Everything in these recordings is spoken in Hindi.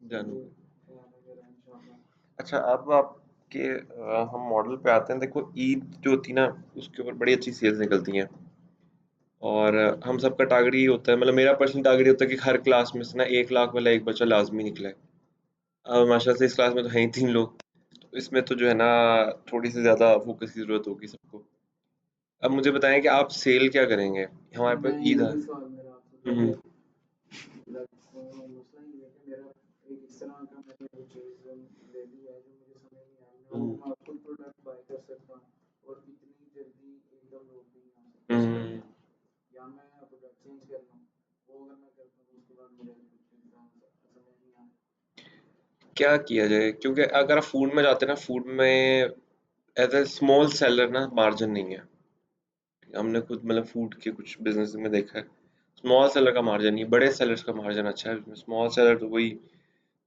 जानू। अच्छा, अब आपके हम मॉडल पे आते हैं। देखो, ईद जो होती है ना, उसके ऊपर बड़ी अच्छी सेल्स निकलती हैं। और हम सबका टारगेट ये होता है, मतलब मेरा पर्सनल टारगेट होता है कि हर क्लास में से ना 1 लाख वाला एक बच्चा लाजमी निकले। अब माशाल्लाह से इस क्लास में तो हैं ही 3 लोग, तो इसमें तो जो है ना थोड़ी सी ज़्यादा फोकस की ज़रूरत होगी सबको। अब मुझे बताएं कि आप सेल क्या करेंगे? हमारे पास ईद है। हम्म, हम्म, क्या किया जाए? क्योंकि अगर आप फूड में जाते हैं ना, फूड में एज ए स्मॉल सेलर ना मार्जिन नहीं है। हमने खुद मतलब फूड के कुछ बिजनेस में देखा है, स्मॉल सेलर का मार्जिन नहीं, बड़े सेलर्स का मार्जिन अच्छा है। स्मॉल सेलर तो वही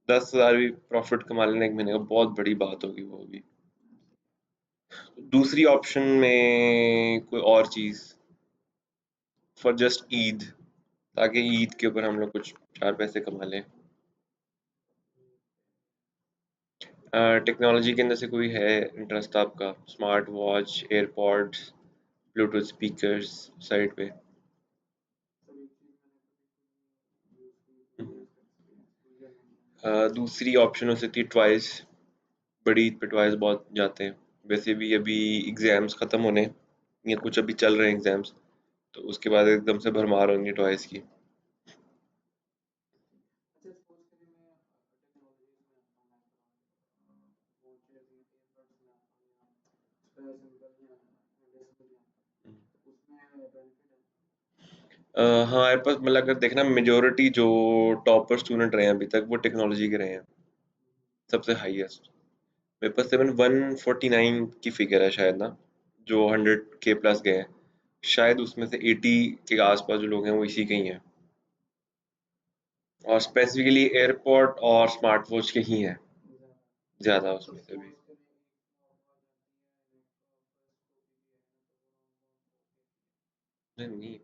10,000 भी प्रॉफिट कमा लेना एक महीने का, बहुत बड़ी बात होगी वो भी। दूसरी ऑप्शन में कोई और चीज फॉर जस्ट ईद, ताकि ईद के ऊपर हम लोग कुछ 4 पैसे कमा लें। टेक्नोलॉजी के अंदर से कोई है इंटरेस्ट आपका? Smart watch, AirPods, Bluetooth speakers side पे? दूसरी ऑप्शन हो सकती है टॉयज। बड़ी ईद पे टॉयज बहुत जाते हैं। वैसे भी अभी एग्जाम्स खत्म होने या कुछ अभी चल रहे हैं एग्जाम्स, तो उसके बाद एकदम से भरमार होंगी टॉयज की। हाँ, हमारे पास मतलब अगर देखना, मेजोरिटी जो टॉपर स्टूडेंट रहे हैं अभी तक वो टेक्नोलॉजी के रहे हैं, सबसे हाईएस्ट। मेरे पास 149 की फिगर है शायद ना, जो 100K प्लस गए हैं। शायद उसमें से 80 के आसपास जो लोग हैं वो इसी के ही हैं, और स्पेसिफिकली एयरपोर्ट और स्मार्ट वॉच के ही हैं ज़्यादा उसमें से भी। नहीं नहीं,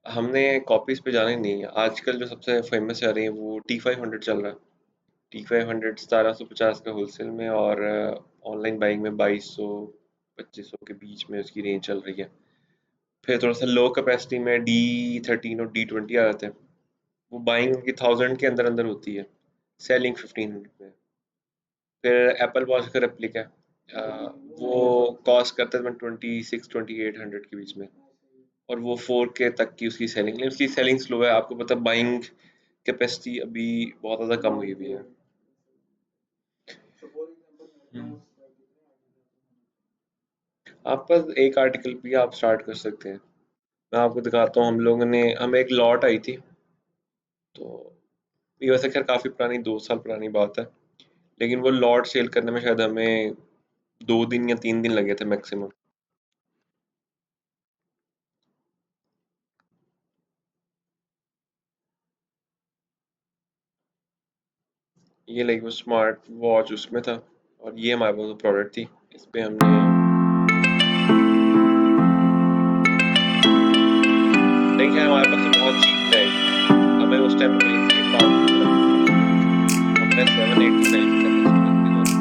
हमने कॉपीज पे जाना ही नहीं है। आजकल जो सबसे फेमस चल रही है वो T500 चल रहा है। T500 1750 का होलसेल में, और ऑनलाइन बाइंग में 2200 2500 के बीच में उसकी रेंज चल रही है। फिर थोड़ा सा लो कैपेसिटी में D13 और D20 आ जाते हैं। वो बाइंग उनकी 1000 के अंदर अंदर होती है, सेलिंग 1500 में। फिर एप्पल वॉच का रेप्लिका वो कॉस्ट करता है 26 2800 के बीच में, और वो 4K तक की उसकी सेलिंग, लेकिन उसकी सेलिंग स्लो है। आपको पता, बाइंग कैपेसिटी अभी बहुत ज़्यादा कम हुई हुई है। हम्म। आप बस एक आर्टिकल भी आप स्टार्ट कर सकते हैं। मैं आपको दिखाता हूँ, हमें एक लॉट आई थी। तो ये वैसे खैर काफ़ी पुरानी, 2 साल पुरानी बात है, लेकिन वो लॉट सेल करने में शायद हमें 2 दिन या 3 दिन लगे थे मैक्सिमम। ये लाइक वो स्मार्ट वॉच उसमें था, और ये हमारे पास प्रोडक्ट थी। इस पे हमने देखा, हमारे पास तो बहुत चीप था ये। हमें उस टाइम पे मिली थी 500 में। हमने 785 का तकरीबन दिया था।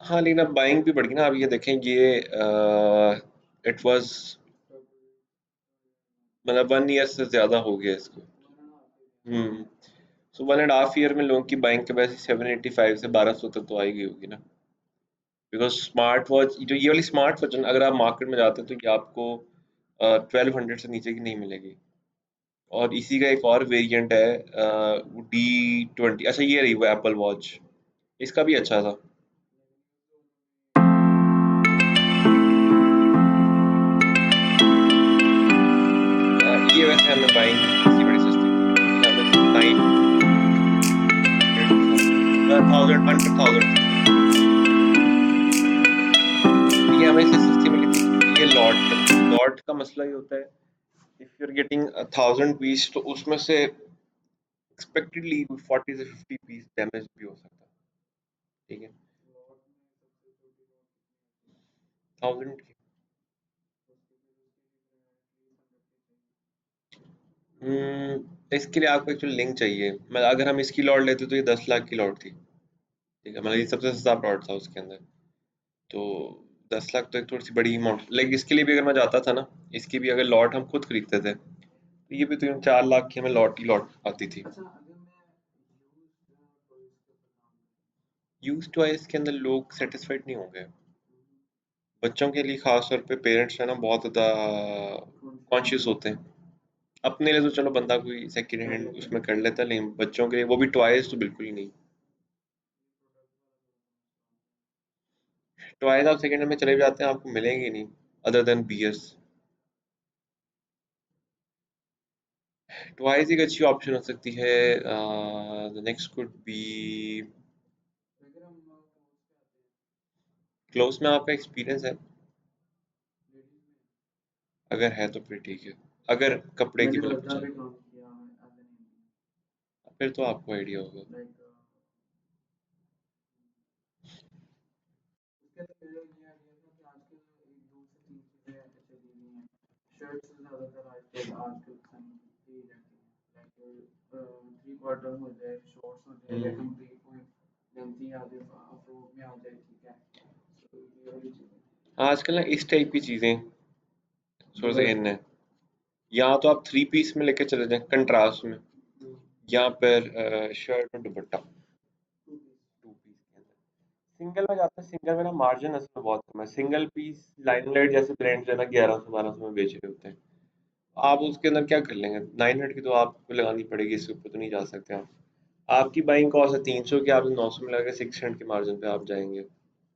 हाँ, लेकिन अब बाइंग भी बढ़ गई ना। अब ये देखें, ये इट वाज मतलब 1 ईयर से ज़्यादा हो गया इसको। हम्म। सो 1.5 ईयर में लोगों की बाइंग कैपेसिटी 785 से 1200 तक तो आई गई होगी ना। बिकॉज स्मार्ट वॉच, जो ये वाली स्मार्ट वॉच, अगर आप मार्केट में जाते हैं तो ये आपको 1200 से नीचे की नहीं मिलेगी। और इसी का एक और वेरिएंट है, D20। अच्छा, ये रही वो एप्पल वॉच, इसका भी अच्छा था। ये वैसे हमें बाइंग इसकी बड़ी सस्ती थी, ये हमें 900 के साथ 1000 थी ये। ये हमें इसलिए सस्ती मिली थी क्योंकि ये लॉट पे था। लॉट का मसला ये होता है, if you are getting 1000 piece, तो उसमें से एक्सपेक्टेडली 40 से 50 पीस डैमेज भी हो सकता है। ठीक है, 1000 की। इसके लिए आपको एक्चुअली लिंक चाहिए। मतलब अगर हम इसकी लॉट लेते तो ये 10 लाख की लॉट थी। ठीक है, मतलब ये सबसे सस्ता प्लॉट था उसके अंदर। तो 10 लाख तो एक थोड़ी सी बड़ी अमाउंट, लाइक इसके लिए भी अगर मैं जाता था ना, इसकी भी अगर लॉट हम खुद खरीदते थे तो ये भी तो 4 लाख की हमें लॉट ही लॉट आती थी। यूज टॉयज के अंदर लोग सेटिस्फाइड नहीं होंगे। बच्चों के लिए खास तौर पे पेरेंट्स है ना बहुत ज़्यादा कॉन्शियस होते हैं। अपने लिए तो चलो बंदा कोई सेकंड हैंड उसमें कर लेता है, लेकिन बच्चों के लिए वो भी टॉयज तो बिल्कुल ही नहीं। टॉयज आप सेकंड हैंड में चले भी जाते हैं आपको मिलेंगे नहीं, अदर देन बियर्स। टॉयज एक अच्छी ऑप्शन हो सकती है। The next could be clothes में आपका एक्सपीरियंस है? अगर है तो फिर ठीक है। अगर कपड़े की मतलब पहचान, फिर तो आपको आइडिया होगा। हम्म। हाँ, आजकल ना इस टाइप की चीजें थोड़ा सा इन है। या तो आप थ्री पीस में लेके चले जाएं कंट्रास्ट में, या फिर शर्ट और दुपट्टा टू पीस के अंदर। सिंगल में जाते हैं, सिंगल में ना मार्जिन असल में बहुत कम है। सिंगल पीस लाइमलाइट जैसे ब्रांड जो है ना 1100 1200 में बेच रहे होते हैं। आप उसके अंदर क्या कर लेंगे? 900 की तो आपको लगानी पड़ेगी, इसके ऊपर तो नहीं जा सकते आप। आपकी बाइंग कॉस्ट है 300 की, आप 900 में लगा के 600 के मार्जिन पे आप जाएंगे,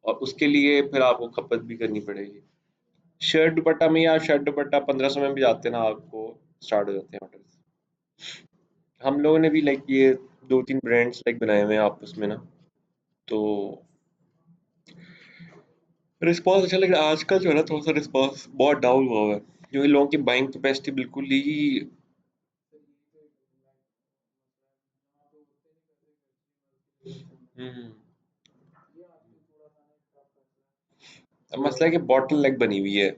और उसके लिए फिर आपको खपत भी करनी पड़ेगी। शर्ट दुपट्टा में या शर्ट दुपट्टा 1500 में भी जाते हैं ना, आपको स्टार्ट हो जाते हैं ऑर्डर। हम लोगों ने भी लाइक ये दो तीन ब्रांड्स लाइक बनाए हुए हैं आपस में ना, तो रिस्पॉन्स अच्छा, लेकिन आजकल जो है ना थोड़ा सा रिस्पॉन्स बहुत डाउन हुआ हुआ है, क्योंकि लोगों की बाइंग कैपेसिटी बिल्कुल ही। हम्म। अब मसला है कि बॉटल नेक बनी हुई है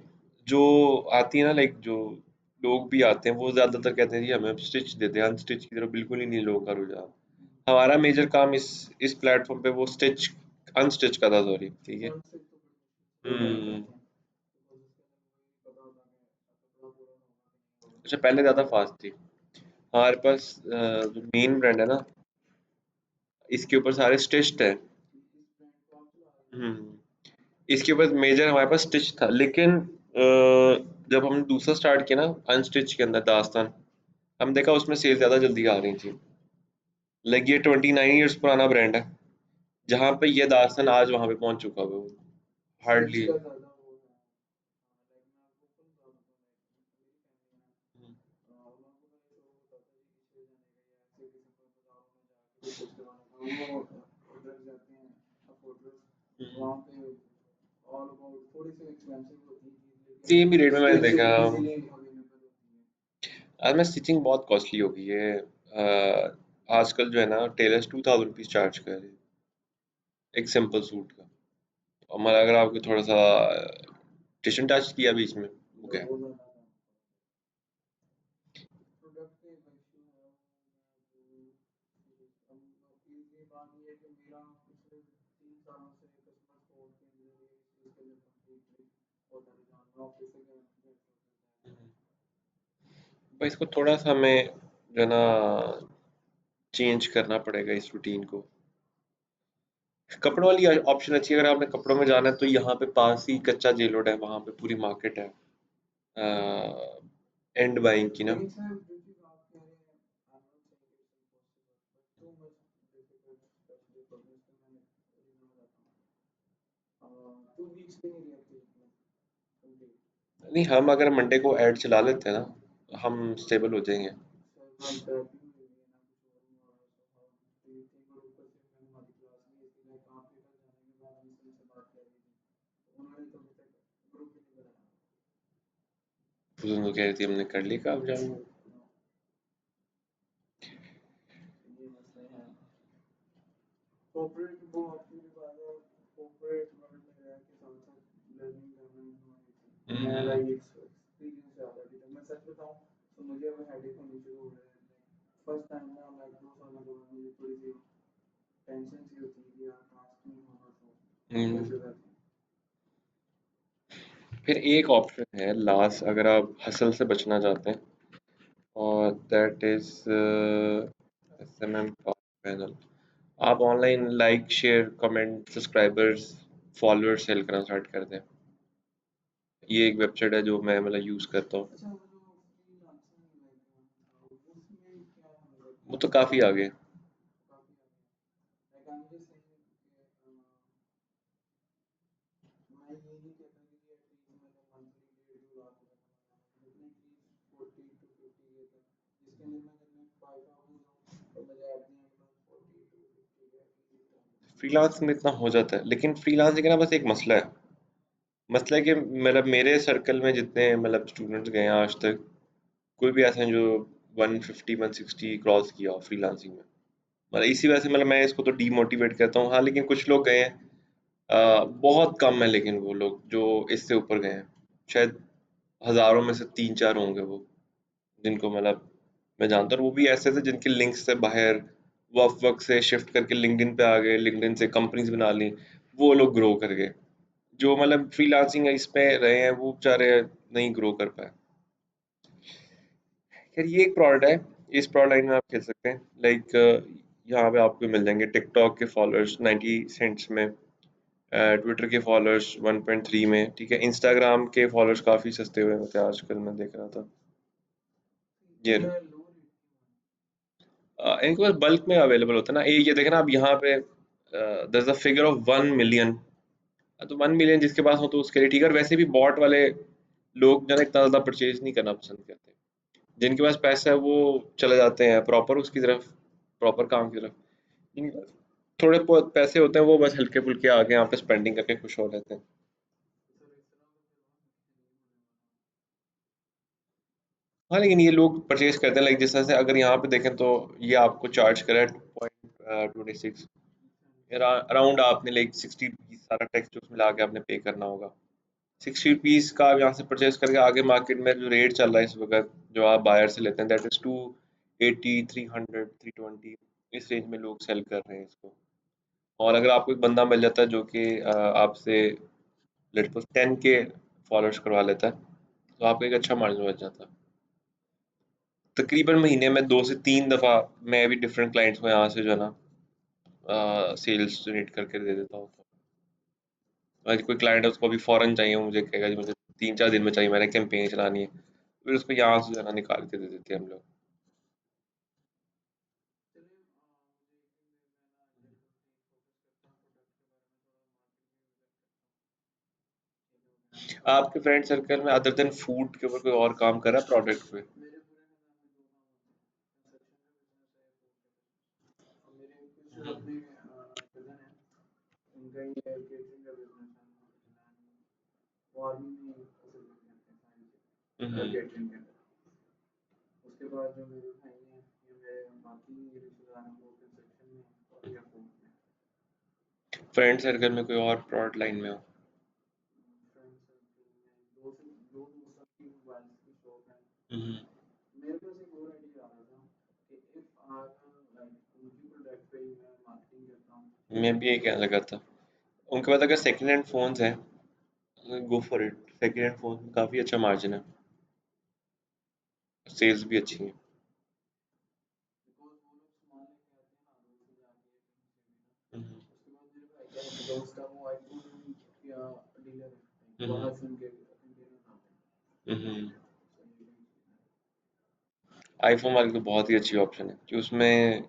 जो आती है ना, लाइक जो लोग भी आते हैं वो ज्यादातर कहते हैं जी हमें स्टिच देते हैं, अनस्टिच की तरफ बिल्कुल ही नहीं लोगों का रुझान। हमारा मेजर काम इस प्लेटफॉर्म पे वो स्टिच अनस्टिच का था, सॉरी, ठीक है। हम्म। अच्छा, पहले ज्यादा फास्ट थी। हमारे पास जो मेन ब्रांड है ना, इसके ऊपर सारे स्टिच्ड है। हम्म। इसके ऊपर मेजर हमारे पास स्टिच था, लेकिन जब हमने दूसरा स्टार्ट किया ना अनस्टिच के अंदर दास्तान, हम देखा उसमें सेल ज्यादा जल्दी आ रही थी। लाइक ये 29 ईयर्स पुराना ब्रांड है, जहाँ पे ये दास्तान आज वहां पे पहुंच चुका है वो। हार्डली। सेम ही रेट में मैंने देखा। आज में स्टिचिंग बहुत कॉस्टली हो गई है। आजकल जो है ना टेलर्स 2000 रुपीज चार्ज कर रहे हैं एक सिंपल सूट का। और मतलब अगर आपको थोड़ा सा टिशन टच किया बीच में, ओके। पर इसको थोड़ा सा हमें जो है ना चेंज करना पड़ेगा इस रूटीन को। कपड़ों वाली ऑप्शन अच्छी है, अगर आपने कपड़ों में जाना है तो यहाँ पे पास ही कच्चा जेल रोड है, वहाँ पे पूरी मार्केट है एंड बाइंग की ना। नहीं, हम अगर मंडे को ऐड चला लेते हैं ना, हम स्टेबल हो जाएंगे। फुजून तो कह रही थी हमने कर ली काम जाम। हम्म। हम्म, फिर एक ऑप्शन है लास्ट, अगर आप हसल से बचना चाहते हैं, और दैट इज एसएमएम पैनल। आप online like share comment subscribers followers sale करना स्टार्ट कर दें। ये एक वेबसाइट है जो मैं मतलब यूज करता हूँ। वो तो काफी आगे। फ्रीलांस में इतना हो जाता है, लेकिन फ्रीलांसिंग का ना बस एक मसला है। मसला है कि मतलब मेरे सर्कल में जितने मतलब स्टूडेंट्स गए हैं आज तक, कोई भी ऐसा नहीं जो 150 160 क्रॉस किया हो फ्रीलांसिंग में। मतलब इसी वजह से मतलब मैं इसको तो डीमोटिवेट करता हूँ। हाँ, लेकिन कुछ लोग गए हैं, बहुत कम है लेकिन वो लोग जो इससे ऊपर गए हैं, शायद हजारों में से 3 4 होंगे वो, जिनको मतलब मैं जानता हूँ। वो भी ऐसे थे जिनके लिंक से बाहर वर्क वर्क से शिफ्ट करके लिंक्डइन पे आ गए, लिंक्डइन से कंपनीज बना ली, वो लोग ग्रो कर गए। जो मतलब फ्रीलांसिंग इस पे रहे हैं वो बेचारे नहीं ग्रो कर पाए। खैर, ये एक प्रोडक्ट है, इस प्रोडक्ट लाइन में आप खेल सकते हैं। लाइक यहाँ पे आपको मिल जाएंगे टिकटॉक के फॉलोअर्स 90 सेंट्स में, ट्विटर के फॉलोअर्स 1.3 में, ठीक है। इंस्टाग्राम के फॉलोअर्स काफ़ी सस्ते हुए होते हैं आजकल, मैं देख रहा था। ये इनके पास बल्क में अवेलेबल होता है ना। ये देखें ना, अब यहाँ पे दर अ फिगर ऑफ 1 मिलियन। तो 1 मिलियन जिसके पास हो तो उसके लिए ठीक है। और वैसे भी बॉट वाले लोग जो है ना इतना ज़्यादा परचेज नहीं करना पसंद करते। जिनके पास पैसा है वो चले जाते हैं प्रॉपर उसकी तरफ, प्रॉपर काम की तरफ। जिनके पास थोड़े बहुत पैसे होते हैं वो बस हल्के फुल्के आके यहाँ पे स्पेंडिंग करके खुश हो लेते हैं। हाँ, लेकिन ये लोग परचेज करते हैं। लाइक जिस तरह से अगर यहाँ पे देखें तो ये आपको चार्ज करा है 2.26 अराउंड। आपने लाइक 60 रुपीज सारा टैक्स टूक्स मिला के आपने पे करना होगा। 60 रुपीज का आप यहाँ से परचेज करके आगे मार्केट में जो रेट चल रहा है इस वक्त, जो आप बायर से लेते हैं, दैट इज 280 300 320, इस रेंज में लोग सेल कर रहे हैं इसको। और अगर आपको एक बंदा मिल जाता है जो कि आपसे लेट्स सपोज 10 के फॉलोअर्स करवा लेता है, तो आपको एक अच्छा मार्जिन बच जाता है। तकरीबन महीने में 2 से 3 दफ़ा मैं भी डिफरेंट क्लाइंट्स को यहाँ से जो है ना सेल्स जनरेट करके दे देता हूँ। अगर कोई क्लाइंट है उसको अभी फ़ौरन चाहिए, वो मुझे कहेगा जी मुझे 3 4 दिन में चाहिए, मैंने कैंपेन चलानी है, फिर उसको यहाँ से जो है ना निकाल के दे देते हैं हम लोग। आपके फ्रेंड सर्कल में अदर देन फूड के ऊपर कोई और काम कर रहा है प्रोडक्ट पे? हम्म। फ्रेंड सर्कल में कोई और प्रोडक्ट लाइन में हो? हम्म। मैं भी यही कहने लगा था। उनके पास अगर सेकंड हैंड फोन्स हैं, go for it. Second hand phone में काफ़ी अच्छा मार्जिन है, सेल्स भी अच्छी हैं। हम्म। हम्म। आईफोन वाली तो बहुत ही अच्छी ऑप्शन है कि उसमें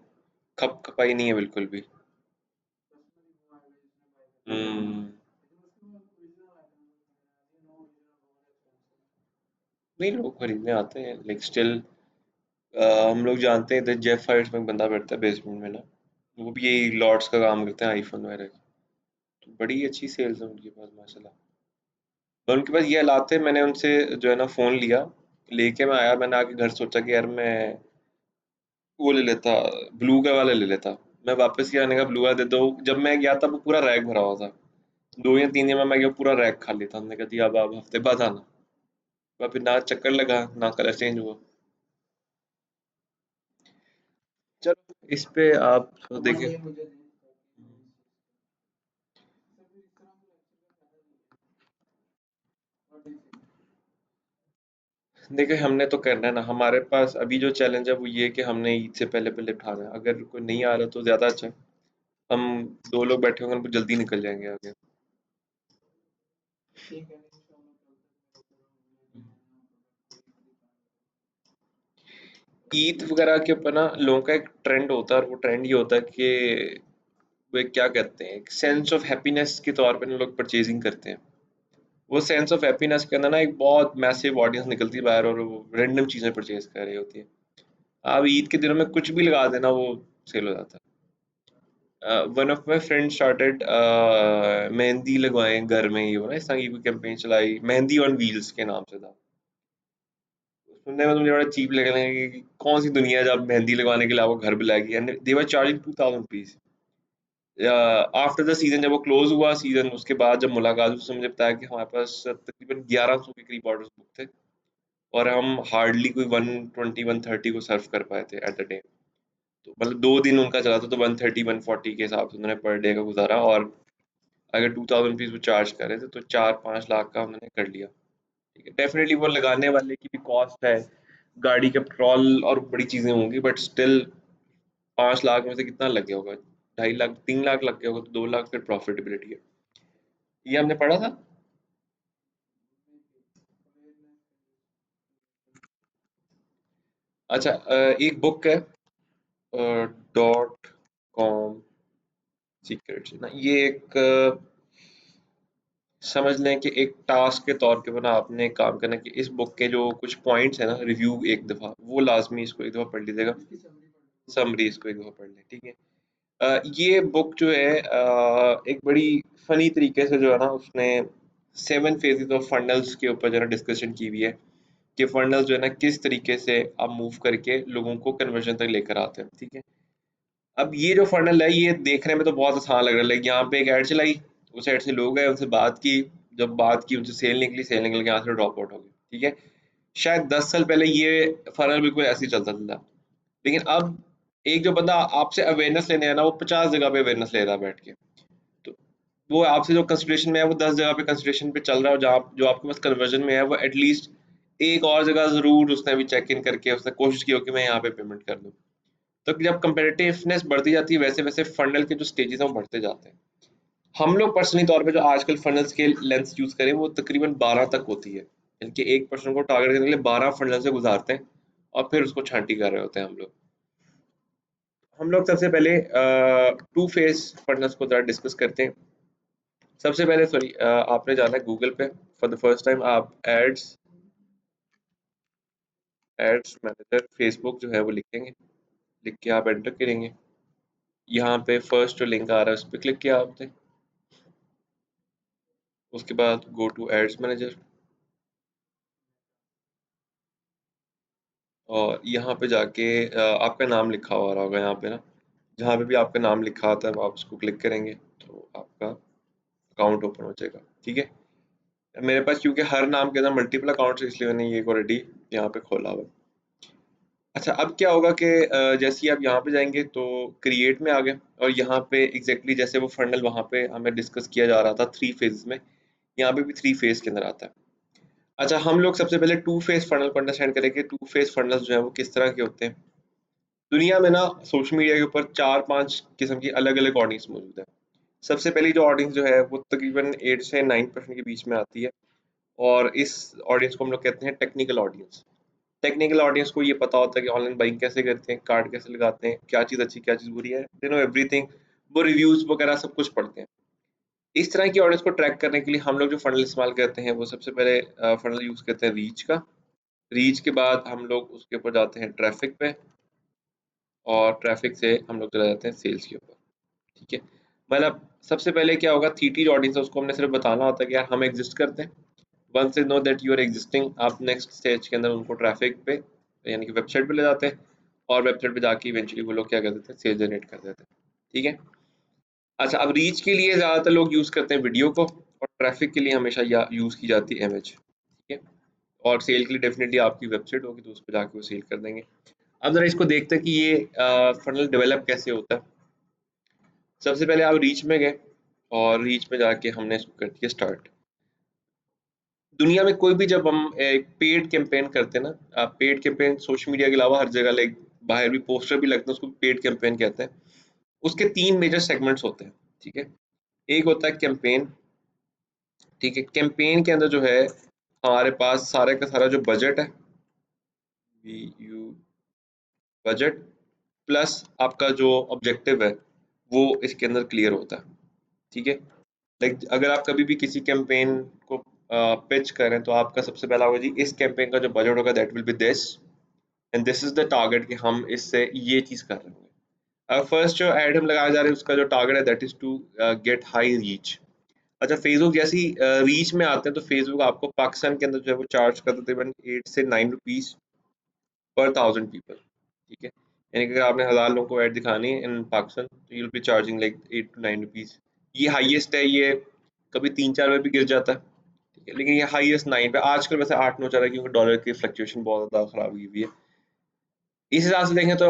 खप खपाई नहीं है बिल्कुल भी। हम्म। नहीं, लोग खरीदने आते हैं लाइक स्टिल। हम लोग जानते हैं इधर जेफ हाइट्स में एक बंदा बैठता है बेसमेंट में ना, वो भी यही लॉर्ड्स का काम करते हैं आईफोन वगैरह की। तो बड़ी अच्छी सेल्स है उनके पास माशाल्लाह। पर उनके पास ये हालात थे, मैंने उनसे जो है ना फ़ोन लिया, लेके मैं आया, मैंने आके घर सोचा कि यार मैं वो ले लेता, ब्लू का वाला ले लेता। मैं वापस किया, मैंने कहा ब्लू वाला दे दो। जब मैं गया था वो पूरा रैक भरा हुआ था। 2 या 3 दिन में मैं गया पूरा रैक खाली था। हमने कहा जी अब हफ्ते बाद आना। फिर ना चक्कर लगा ना कलर चेंज हुआ। चलो इस पे आप देखें। देखिए हमने तो करना है ना, हमारे पास अभी जो चैलेंज है वो ये है कि हमने ईद से पहले पहले उठाना है। अगर कोई नहीं आ रहा तो ज़्यादा अच्छा है। हम 2 लोग बैठे होंगे, हम जल्दी निकल जाएँगे आगे। ईद वगैरह के ऊपर ना लोगों का एक ट्रेंड होता है, और वो ट्रेंड ये होता है कि वो एक क्या कहते हैं, एक सेंस ऑफ हैप्पीनेस के तौर पे ना लोग परचेजिंग करते हैं। वो सेंस ऑफ हैप्पीनेस के अंदर ना एक बहुत मैसिव ऑडियंस निकलती है बाहर, और वो रैंडम चीज़ें परचेज कर रही होती है। आप ईद के दिनों में कुछ भी लगा देना, वो सेल हो जाता है। One of my friend started mehndi लगवाएं घर में, ही हो ना, इस तरह की कोई कैंपेन चलाई, मेहंदी ऑन व्हील्स के नाम से था। सुनने में तो मुझे बड़ा चीप लगने लगा कि कौन सी दुनिया है जब मेहंदी लगवाने के लिए आपको घर बुलाएगी, and they were charging 2000 rupees. After the season, जब वो क्लोज हुआ सीजन, उसके बाद जब मुलाकात हुई, उसने मुझे बताया कि हमारे पास तकरीबन 1100 के करीब ऑर्डर्स बुक थे, और हम हार्डली कोई 120 130 को सर्व कर पाए थे एट द डे। तो मतलब 2 दिन उनका चला था, तो 130 140 के हिसाब से उन्होंने पर डे का गुजारा, और अगर 2000 रुपीज वो चार्ज कर रहे थे तो 4-5 लाख का उन्होंने कर लिया। ठीक है, डेफिनेटली वो लगाने वाले की भी कॉस्ट है, गाड़ी का पेट्रोल और बड़ी चीजें होंगी, बट स्टिल 5 लाख में से कितना लग गया होगा? 2.5 लाख 3 लाख लग गया होगा, तो 2 लाख फिर प्रॉफिटेबिलिटी है। ये हमने पढ़ा था। अच्छा, एक बुक है, .com सीक्रेट्स ना, ये एक समझ लें कि एक टास्क के तौर पे बना आपने एक काम करना, कि इस बुक के जो कुछ पॉइंट्स है ना, रिव्यू एक दफ़ा वो लाजमी इसको एक दफ़ा पढ़ लीजिएगा। समरी इसको एक दफ़ा पढ़ लें, ठीक है। ये बुक जो है एक बड़ी फनी तरीके से जो है ना, उसने 7 फेजेस ऑफ फंडल्स के ऊपर जो है डिस्कशन की हुई है, कि फंडल्स जो है ना किस तरीके से आप मूव करके लोगों को कन्वर्जन तक लेकर आते हैं, ठीक है। अब ये जो फंडल है, ये देखने में तो बहुत आसान लग रहा है, लाइक यहाँ पे एक ऐड चलाई, उस ऐड से लोग गए, उनसे बात की, जब बात की उनसे सेल निकल के यहाँ से ड्रॉप आउट हो गई, ठीक है। शायद 10 साल पहले ये फनल बिल्कुल ऐसे ही चलता था, लेकिन अब एक जो बंदा आपसे अवेयरनेस लेने है ना, वो 50 जगह पे अवेयरनेस ले रहा है बैठ के। तो वो आपसे जो कंसिडरेशन में है, वो 10 जगह पे कंसिडरेशन पे चल रहा है, और जहाँ जो आपके पास कन्वर्जन में है, वो एटलीस्ट एक और जगह जरूर उसने भी चेक इन करके उसने कोशिश की हो कि मैं यहाँ पे पेमेंट कर दूँ। तो जब कंपेटिटिवनेस बढ़ती जाती है, वैसे वैसे फंडल के जो स्टेजेस हैं वो बढ़ते जाते हैं। हम लोग पर्सनली तौर पे जो आजकल फंडल्स के लेंथ यूज करें, वो तकरीबन 12 तक होती है, यानी कि एक पर्सन को टारगेट करने के लिए 12 फंडल से गुजारते हैं, और फिर उसको छांटी कर रहे होते हैं हम लोग सबसे पहले टू फेस फंडल्स को जरा डिस्कस करते हैं। सबसे पहले सॉरी, आपने जाना है गूगल पे, फॉर द फर्स्ट टाइम आप एड्स मैनेजर फेसबुक जो है वो लिखेंगे, लिख के आप एंटर करेंगे। यहाँ पे फर्स्ट जो लिंक आ रहा है उस पर क्लिक किया आपने, उसके बाद गो टू एड्स मैनेजर, और यहाँ पे जाके आपका नाम लिखा हुआ रहा होगा यहाँ पे ना, जहाँ पे भी आपका नाम लिखा आता है आप उसको क्लिक करेंगे तो आपका अकाउंट ओपन हो जाएगा, ठीक है। मेरे पास क्योंकि हर नाम के अंदर मल्टीपल अकाउंट्स है, इसलिए मैंने ये ऑलरेडी यहाँ पे खोला हुआ है। अच्छा, अब क्या होगा कि जैसे ही आप यहाँ पे जाएंगे तो क्रिएट में आ गए, और यहाँ पे एग्जैक्टली जैसे वो फंडल वहाँ पे हमें डिस्कस किया जा रहा था 3 फेज में, यहाँ पे भी 3 फेज के अंदर आता है। अच्छा, हम लोग सबसे पहले 2 फेज फंडल को अंडरस्टैंड करेंगे। 2 फेज फंडल्स जो है वो किस तरह के होते हैं। दुनिया में ना सोशल मीडिया के ऊपर 4-5 किस्म की अलग अलग ऑडियंस मौजूद है। सबसे पहली जो ऑडियंस जो है वो तकरीबन 8 से 9% के बीच में आती है, और इस ऑडियंस को हम लोग कहते हैं टेक्निकल ऑडियंस। टेक्निकल ऑडियंस को ये पता होता है कि ऑनलाइन बाइंग कैसे करते हैं, कार्ड कैसे लगाते हैं, क्या चीज़ अच्छी क्या चीज़ बुरी है, दे नो एवरीथिंग। वो रिव्यूज वगैरह सब कुछ पढ़ते हैं। इस तरह की ऑडियंस को ट्रैक करने के लिए हम लोग जो फंडल इस्तेमाल करते हैं, वो सबसे पहले फंडल यूज करते हैं रीच का। रीच के बाद हम लोग उसके ऊपर जाते हैं ट्रैफिक पे, और ट्रैफिक से हम लोग चले जाते हैं सेल्स के ऊपर, ठीक है। मतलब सबसे पहले क्या होगा, थीटी जो ऑडियंस है उसको हमने सिर्फ बताना होता है कि यार हम एग्जिस्ट करते हैं। Once they know that you are existing, आप नेक्स्ट स्टेज के अंदर उनको ट्रैफिक पे यानी कि वेबसाइट पे ले जाते हैं, और वेबसाइट पे जाके इवेंचुअली वो लोग क्या कर देते हैं, सेल जनरेट कर देते हैं, ठीक है। अच्छा, अब रीच के लिए ज़्यादातर लोग यूज़ करते हैं वीडियो को, और ट्रैफिक के लिए हमेशा या यूज़ की जाती है इमेज, ठीक है। और सेल के लिए डेफिनेटली आपकी वेबसाइट होगी, तो उस पर जाके वो सेल कर देंगे। अब जरा इसको देखते हैं कि ये फनल डेवलप कैसे होता है। सबसे पहले आप रीच में गए, और रीच में जाके हमने इसको कर दिया स्टार्ट। दुनिया में कोई भी जब हम एक पेड कैंपेन करते हैं ना, पेड कैंपेन सोशल मीडिया के अलावा हर जगह लाइक बाहर भी पोस्टर भी लगते हैं, उसको पेड कैंपेन कहते हैं। उसके 3 मेजर सेगमेंट्स होते हैं, ठीक है? एक होता है कैंपेन, ठीक है? कैंपेन के अंदर जो है हमारे पास सारे का सारा जो बजट है, BU बजट प्लस आपका जो ऑब्जेक्टिव है, वो इसके अंदर क्लियर होता है, ठीक है? लाइक अगर आप कभी भी किसी कैंपेन को पिच करें तो आपका सबसे पहला होगा जी इस कैंपेन का जो बजट होगा that will be this and this is the target कि हम इससे ये चीज़ कर रहे हैं। फर्स्ट जो एड हम लगाने जा रहे हैं उसका जो टारगेट है that is to get high reach. अच्छा, फेसबुक जैसी रीच में आते हैं तो फेसबुक आपको पाकिस्तान के अंदर जो है वो चार्ज करता है तकरीबन 8 से 9 रुपीज़ पर 1000 पीपल, ठीक है? यानी कि अगर आपने 1000 लोगों को ऐड दिखानी है इन पाकिस्तान तो you'll be charging like 8 to 9 rupees. ये हाईएस्ट है, ये कभी 3-4 में भी गिर जाता है, ठीक है? लेकिन ये हाईएस्ट 9 पे आजकल वैसे 8-9 चल रहा है क्योंकि डॉलर की फ्लक्चुएशन बहुत ज़्यादा खराब हुई हुई है। इस हिसाब से देखें तो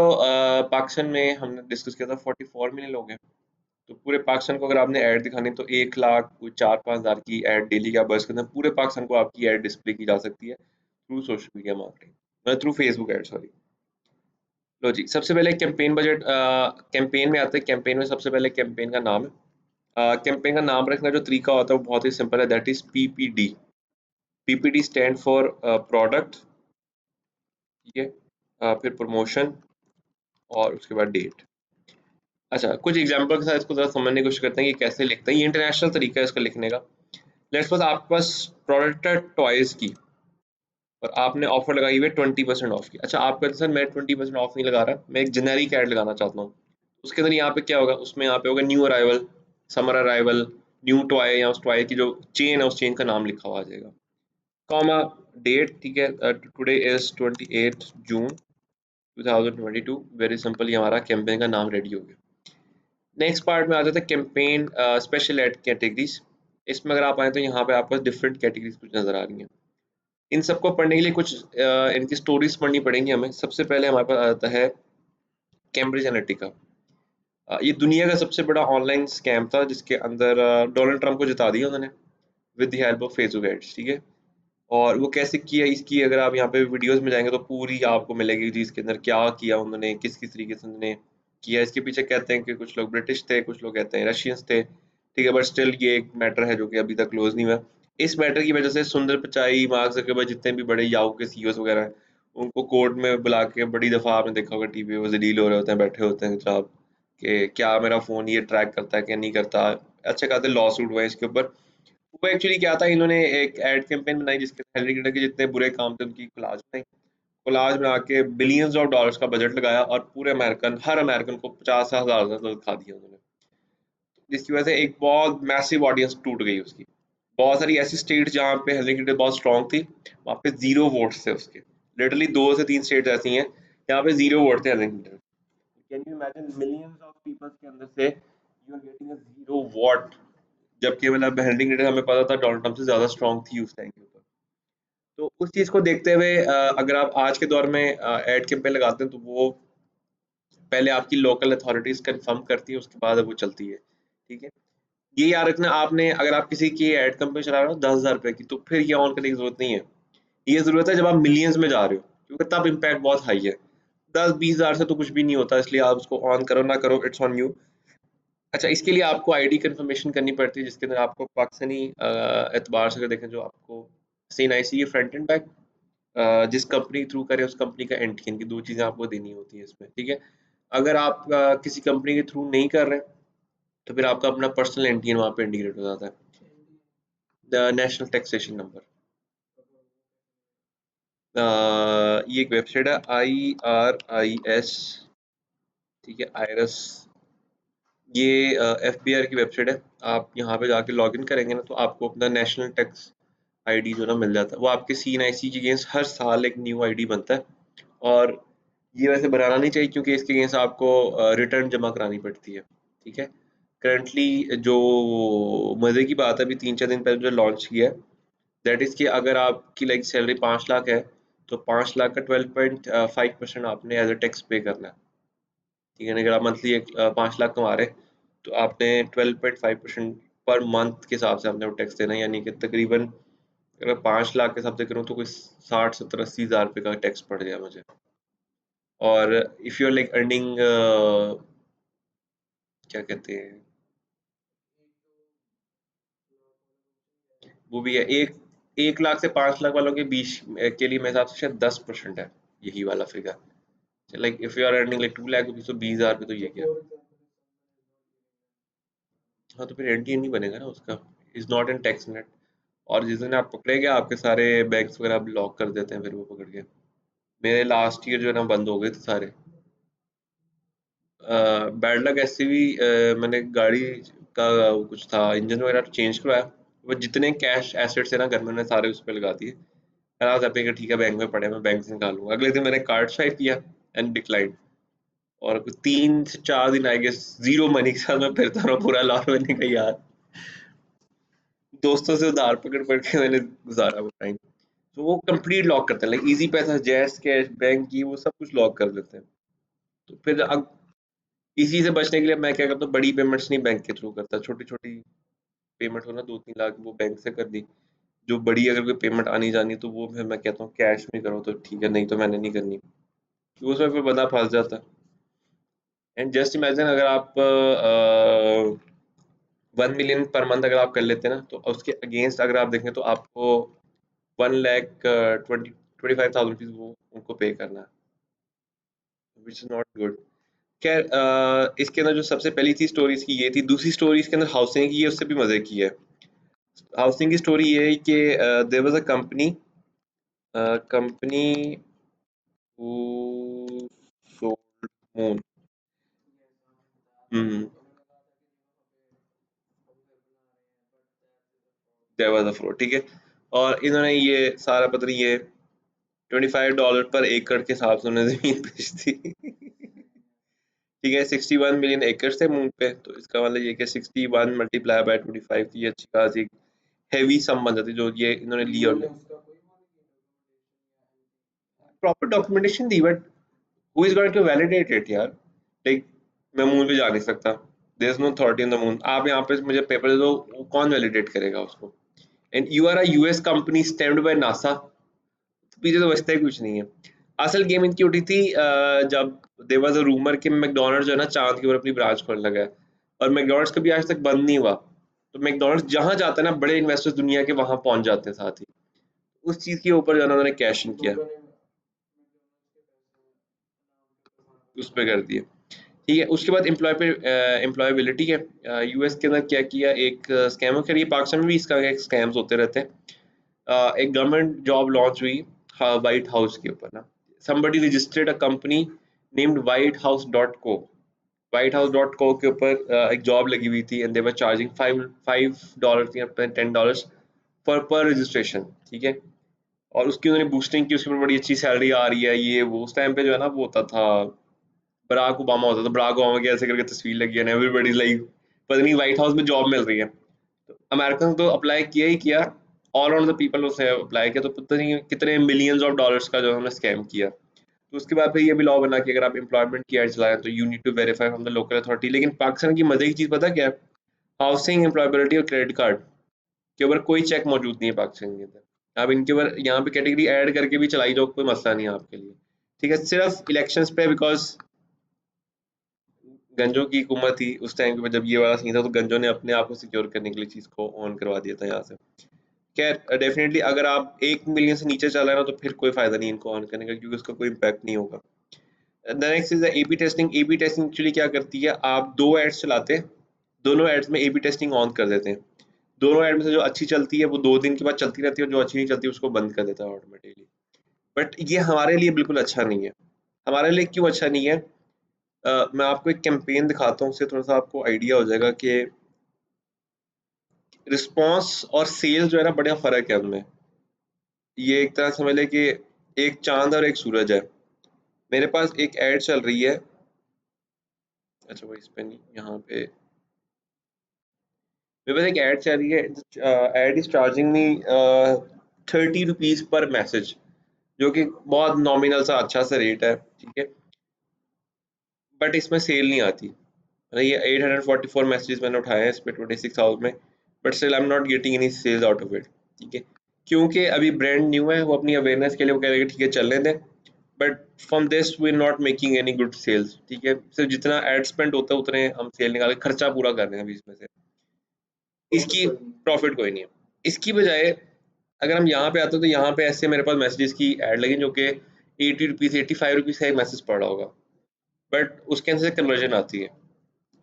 पाकिस्तान में हमने डिस्कस किया था 44 मिलियन लोग हैं। तो पूरे पाकिस्तान को अगर आपने ऐड दिखानी है तो 1 लाख कोई 4-5 हज़ार की ऐड डेली का बर्स करते हैं, पूरे पाकिस्तान को आपकी ऐड डिस्प्ले की जा सकती है थ्रू सोशल मीडिया मार्केटिंग, मतलब थ्रू फेसबुक ऐड, सॉरी। लो जी, सबसे पहले कैंपेन बजट, कैंपेन में आते हैं। कैंपेन में सबसे पहले कैंपेन का नाम है। कैंपेन का नाम रखने का जो तरीका होता है वो बहुत ही सिंपल है, that is PPD। PPD stand for product, ठीक है? फिर प्रमोशन और उसके बाद डेट। अच्छा, कुछ एग्जांपल के साथ इसको ज़रा समझने की कोशिश करते हैं कि कैसे लिखते हैं। ये इंटरनेशनल तरीका है इसका लिखने का। लेट्स सपोज़ आपके पास प्रोडक्ट है टॉयज़ की और आपने ऑफर लगाई हुई है 20% ऑफ की। अच्छा, आप कहते हैं सर मैं 20% ऑफ नहीं लगा रहा, मैं एक जेनेरिक ऐड लगाना चाहता हूँ। उसके अंदर यहाँ पे क्या होगा, उसमें यहाँ पे होगा new arrival, summer arrival, new toy या उस टॉय की जो चेन है उस चेन का नाम लिखा हुआ आ जाएगा। कॉमा डेट, ठीक है? Today is 28 June 2022। Very simple, ये हमारा कैंपेन का नाम रेडी हो गया। नेक्स्ट पार्ट में आ जाता है कैंपेन स्पेशल एड कैटेगरीज। इसमें अगर आप आए तो यहाँ पे आपको डिफरेंट कैटेगरीज कुछ नज़र आ रही हैं। इन सबको पढ़ने के लिए कुछ इनकी स्टोरीज पढ़नी पड़ेंगी हमें। सबसे पहले हमारे पास आता है कैम्ब्रिज एनालिटिका। ये दुनिया का सबसे बड़ा ऑनलाइन स्कैम था जिसके अंदर डोनाल्ड ट्रंप को जिता दिया उन्होंने with the help of Facebook ads, ठीक है? और वो कैसे किया इसकी अगर आप यहाँ पे वीडियोस में जाएंगे तो पूरी आपको मिलेगी जी इसके अंदर क्या किया उन्होंने, किस किस तरीके से उन्होंने किया। इसके पीछे कहते हैं कि कुछ लोग ब्रिटिश थे, कुछ लोग कहते हैं रशियंस थे, ठीक है? बट स्टिल ये एक मैटर है जो कि अभी तक क्लोज नहीं हुआ। इस मैटर की वजह से सुंदर पिचाई, मार्क जकरबर्ग, जितने भी बड़े याहू के सीईओस वगैरह हैं, उनको कोर्ट में बुला के बड़ी दफा आपने देखा होगा टीवी पे वो जलील हो रहे होते हैं, बैठे होते हैं जनाब कि क्या मेरा फोन ये ट्रैक करता है क्या नहीं करता। अच्छे खासे लॉ सूट हुए हैं इसके ऊपर। वो एक्चुअली क्या था, इन्होंने एक एड कैंपेन बनाई जिसके हेनरी क्लिंटन के जितने बुरे काम थे उनकी कोलाज बनाई। कोलाज बना के बिलियंस ऑफ डॉलर्स का बजट लगाया और पूरे अमेरिकन, हर अमेरिकन को 50,000 दिखा दिया उन्होंने, जिसकी वजह से एक बहुत मैसिव ऑडियंस टूट गई उसकी। बहुत सारी ऐसी स्टेट जहाँ पे हेनरी क्लिंटन बहुत स्ट्रांग थी, वहाँ पे जीरो वोट्स थे उसके। लिटरली 2 से 3 स्टेट ऐसी हैं जहाँ पे जीरो वोट थे Henry Clinton. Can you imagine millions of peoples के अंदर से you are getting a zero vote, जबकि मतलब हेनरी क्लिंटन हमें पता था डोनाल्ड ट्रंप से ज़्यादा स्ट्रांग थी उस टाइम के ऊपर। तो उस चीज़ को देखते हुए अगर आप आज के दौर में एड कैंपेन लगाते हैं तो वो पहले आपकी लोकल अथॉरिटीज़ कंफर्म करती है, उसके बाद वो चलती है, ठीक है? ये याद रखना, आपने अगर आप किसी की एड कैंपेन चला रहे हो 10,000 रुपए की तो फिर ये ऑन करने की ज़रूरत नहीं है। ये ज़रूरत है जब आप मिलियंस में जा रहे हो क्योंकि तब इम्पैक्ट बहुत हाई है। 10-20 हज़ार से तो कुछ भी नहीं होता, इसलिए आप उसको ऑन करो ना करो इट्स ऑन यू। अच्छा, इसके लिए आपको आईडी कंफर्मेशन करनी पड़ती है जिसके अंदर आपको पाकिस्तानी एतबार से अगर देखें जो आपको CNIC ये फ्रंट एंड बैक जिस कंपनी के थ्रू करें उस कंपनी का एनटीएन की 2 चीज़ें आपको देनी होती हैं इसमें, ठीक है? अगर आप किसी कंपनी के थ्रू नहीं कर रहे तो फिर आपका अपना पर्सनल एनटीएन वहाँ पे इंटीग्रेट हो जाता है। द नेशनल टैक्सेशन नंबर, ये एक वेबसाइट है IRIS, ठीक है? आईरस, ये एफबीआर की वेबसाइट है। आप यहाँ पे जाके लॉगिन करेंगे ना तो आपको अपना नेशनल टैक्स आईडी जो ना मिल जाता है। वो आपके CNIC के अगेंस्ट हर साल एक न्यू आईडी बनता है और ये वैसे बनाना नहीं चाहिए क्योंकि इसके अगेंस्ट आपको रिटर्न जमा करानी पड़ती है, ठीक है? करंटली जो मज़े की बात है, अभी 3-4 दिन पहले जो लॉन्च किया है, दैट इज़ कि अगर आपकी लाइक सैलरी 5 लाख है, तो 5 लाख का 12.5% आपने एज़ अ टैक्स पे करना है, ठीक है ना? अगर आप मंथली 5 लाख कमा रहे हैं, तो आपने 12.5% पर मंथ के हिसाब से आपने वो टैक्स देना है, यानी कि तकरीबन अगर 5 लाख के हिसाब से करूँ तो कोई 60 70 80 हज़ार रुपये का टैक्स पड़ गया मुझे। और if you are like earning क्या कहते हैं, वो भी है, 1 लाख से 5 लाख वालों के बीच के लिए मेरे हिसाब से शायद 10% है यही वाला figure. Like if you are earning like 2 lakh rupees तो 20 हज़ार रुपये तो ये क्या। हाँ तो फिर एनटीए नहीं बनेगा ना उसका, is not in tax net. और जिस दिन आप पकड़े गए आपके सारे बैंक्स वगैरह ब्लॉक कर देते हैं फिर वो पकड़ के। मेरे लास्ट ईयर जो है ना बंद हो गए थे सारे। बैड लक ऐसे भी मैंने गाड़ी का कुछ था इंजन वगैरह चेंज करवाया, वो जितने कैश एसेट्स है ना घर में मैंने सारे उस पर लगा दिए। मैंने कहा ठीक है बैंक में पड़े मैं बैंक से निकालूंगा। अगले दिन मैंने कार्ड स्वाइप किया एंड डिक्लाइन। और कुछ 3 से 4 दिन आई गेस जीरो मनी के साथ मैं फिरता रहा पूरा लाहौर। मैंने कहा यार, दोस्तों से उधार पकड़ पकड़ के मैंने गुजारा वो टाइम। तो वो कंप्लीट लॉक करते हैं, लाइक इजी पैसा, जैस कैश, बैंक की, वो सब कुछ लॉक कर देते हैं। तो फिर अब इसी से बचने के लिए मैं क्या करता हूँ, बड़ी पेमेंट्स नहीं बैंक के थ्रू करता, छोटी छोटी पेमेंट हो ना 2 3 लाख वो बैंक से कर दी। जो बड़ी अगर कोई पेमेंट आनी जानी तो वो फिर मैं कहता हूँ कैश में करो तो ठीक है, नहीं तो मैंने नहीं करनी क्योंकि उसमें फिर बंदा फंस जाता है। एंड जस्ट इमेजिन अगर आप 1 मिलियन पर मंथ अगर आप कर लेते हैं ना तो उसके अगेंस्ट अगर आप देखें तो आपको 1 लाख 20 25,000 रुपीज वो उनको पे करना है, विच इज नॉट गुड। खैर इसके अंदर जो सबसे पहली थी स्टोरी इसकी ये थी, दूसरी स्टोरी इसके अंदर हाउसिंग की है, उससे भी मजे की है। हाउसिंग की स्टोरी ये है कि there was a company who sold moon. Hmm, there was a fraud, ठीक है। और इन्होंने ये सारा पता नहीं ये $25 पर एकड़ के हिसाब से उन्होंने जमीन बेच दी। ठीक है, 61 मिलियन एकड़ थे मून पे, तो इसका मतलब ये कि 61 मल्टीप्लाई बाय 25 की अच्छी खासी हैवी सम बन जाती जो ये इन्होंने ली। और प्रॉपर डॉक्यूमेंटेशन दी but who is going to validate it यार, लाइक मैं मून पे जा नहीं सकता, there is no authority on the moon. आप यहाँ पे मुझे पेपर दे दो, वो कौन वैलिडेट करेगा उसको। And you are a US company stamped by NASA, पीछे तो बचता ही कुछ नहीं है। असल गेम इनकी उठी थी जब देयर वाज अ रूमर कि मैकडॉनल्ड्स जो है ना चांद के ऊपर अपनी ब्रांच खोलने लगा है, और मैकडॉनल्ड्स कभी आज तक बंद नहीं हुआ। तो मैकडॉनल्ड्स जहां जाता है ना बड़े इन्वेस्टर्स दुनिया के वहां पहुंच जाते हैं साथ ही। उस चीज के ऊपर जो है ना उन्होंने कैश इन किया, उस पे कर दिए। ठीक है, उसके बाद एम्प्लॉय पे एम्प्लॉयबिलिटी है। यूएस के अंदर क्या किया, एक स्कैम हो रही है, पाकिस्तान में भी इसका एक स्कैम्स होते रहते हैं। एक गवर्नमेंट जॉब लॉन्च हुई व्हाइट हाउस के ऊपर ना। somebody registered a company named whitehouse.co। whitehouse.co के ऊपर एक जॉब लगी हुई थी एंड दे वर चार्जिंग $5 या $10 पर रजिस्ट्रेशन, ठीक है। और उसकी उन्होंने बूस्टिंग की, उसके ऊपर बड़ी अच्छी सैलरी आ रही है ये वो। उस टाइम पे जो है ना वो होता था, बराक ओबामा होता था, बराक ओबामा की ऐसे करके तस्वीर लगी है, एवरीबॉडी लाइक पता नहीं व्हाइट हाउस में जॉब मिल रही है। तो अमेरिकन तो अप्लाई किया ही किया, ऑल ऑन द पीपल उसने अप्लाई किया, तो पता नहीं कितने मिलियंस ऑफ डॉलर्स का जो उन्होंने स्कैम किया। तो उसके बाद फिर ये भी लॉ बना कि अगर आप एम्प्लॉयमेंट की एड चलाएं तो you need to verify from the local authority. लेकिन पाकिस्तान की मजे की चीज पता क्या है, हाउसिंग, एम्प्लॉयबिलिटी और क्रेडिट कार्ड के ऊपर कोई चेक मौजूद नहीं है पाकिस्तान के अंदर। आप इनके ऊपर यहाँ पे कैटेगरी ऐड करके भी चलाई जाओ, कोई मसला नहीं है आपके लिए। ठीक है, सिर्फ इलेक्शंस पे बिकॉज गंजों की हुकूमत थी उस टाइम पे जब ये वाला सीन था, तो गंजों ने अपने आप को सिक्योर करने के लिए चीज को ऑन करवा दिया था यहाँ से। खैर डेफिनेटली अगर आप 1 मिलियन से नीचे चला रहे हो तो फिर कोई फायदा नहीं इनको ऑन करने का, क्योंकि उसका कोई इम्पैक्ट नहीं होगा। The next is A B testing. A B testing actually क्या करती है, आप दो एड्स चलाते हैं, दोनों एड्स में ए बी टेस्टिंग ऑन कर देते हैं। दोनों एड में से जो अच्छी चलती है वो 2 दिन के बाद चलती रहती है, और जो अच्छी नहीं चलती उसको बंद कर देता है ऑटोमेटिकली। बट ये हमारे लिए बिल्कुल अच्छा नहीं है। हमारे लिए क्यों अच्छा नहीं है, मैं आपको एक कैंपेन दिखाता हूँ, उससे थोड़ा सा आपको आइडिया हो जाएगा कि रिस्पॉन्स और सेल्स जो है ना बड़ा फर्क है उनमें। ये एक तरह समझ लें कि एक चांद और एक सूरज है। मेरे पास एक ऐड चल रही है, अच्छा वो इस पे नहीं, यहाँ पे मेरे पास एक ऐड चल रही है। Add is charging me 30 rupees per message, जो कि बहुत नॉमिनल सा अच्छा सा रेट है, ठीक है। बट इसमें सेल नहीं आती, मतलब ये 844 मैसेजेस मैंने उठाए हैं इस पे 26 आवर्स में, but still I am not getting any sales out of it, ठीक है। क्योंकि अभी ब्रांड न्यू है, वो अपनी अवेयरनेस के लिए वो कह रहे हैं कि ठीक है चलने दें, but from this we are not making any good sales. ठीक है, सिर्फ जितना एड स्पेंड होता है उतने हम सेल निकाल के खर्चा पूरा कर रहे हैं अभी इसमें से, इसकी प्रॉफिट कोई नहीं है। इसकी बजाय अगर हम यहाँ पे आते हैं तो यहाँ पे ऐसे मेरे पास मैसेजेस की ऐड लगी जो कि 80 रुपीज़ 85 रुपीज़ का एक मैसेज पड़ रहा होगा, बट उसके अंदर से कन्वर्जन आती है।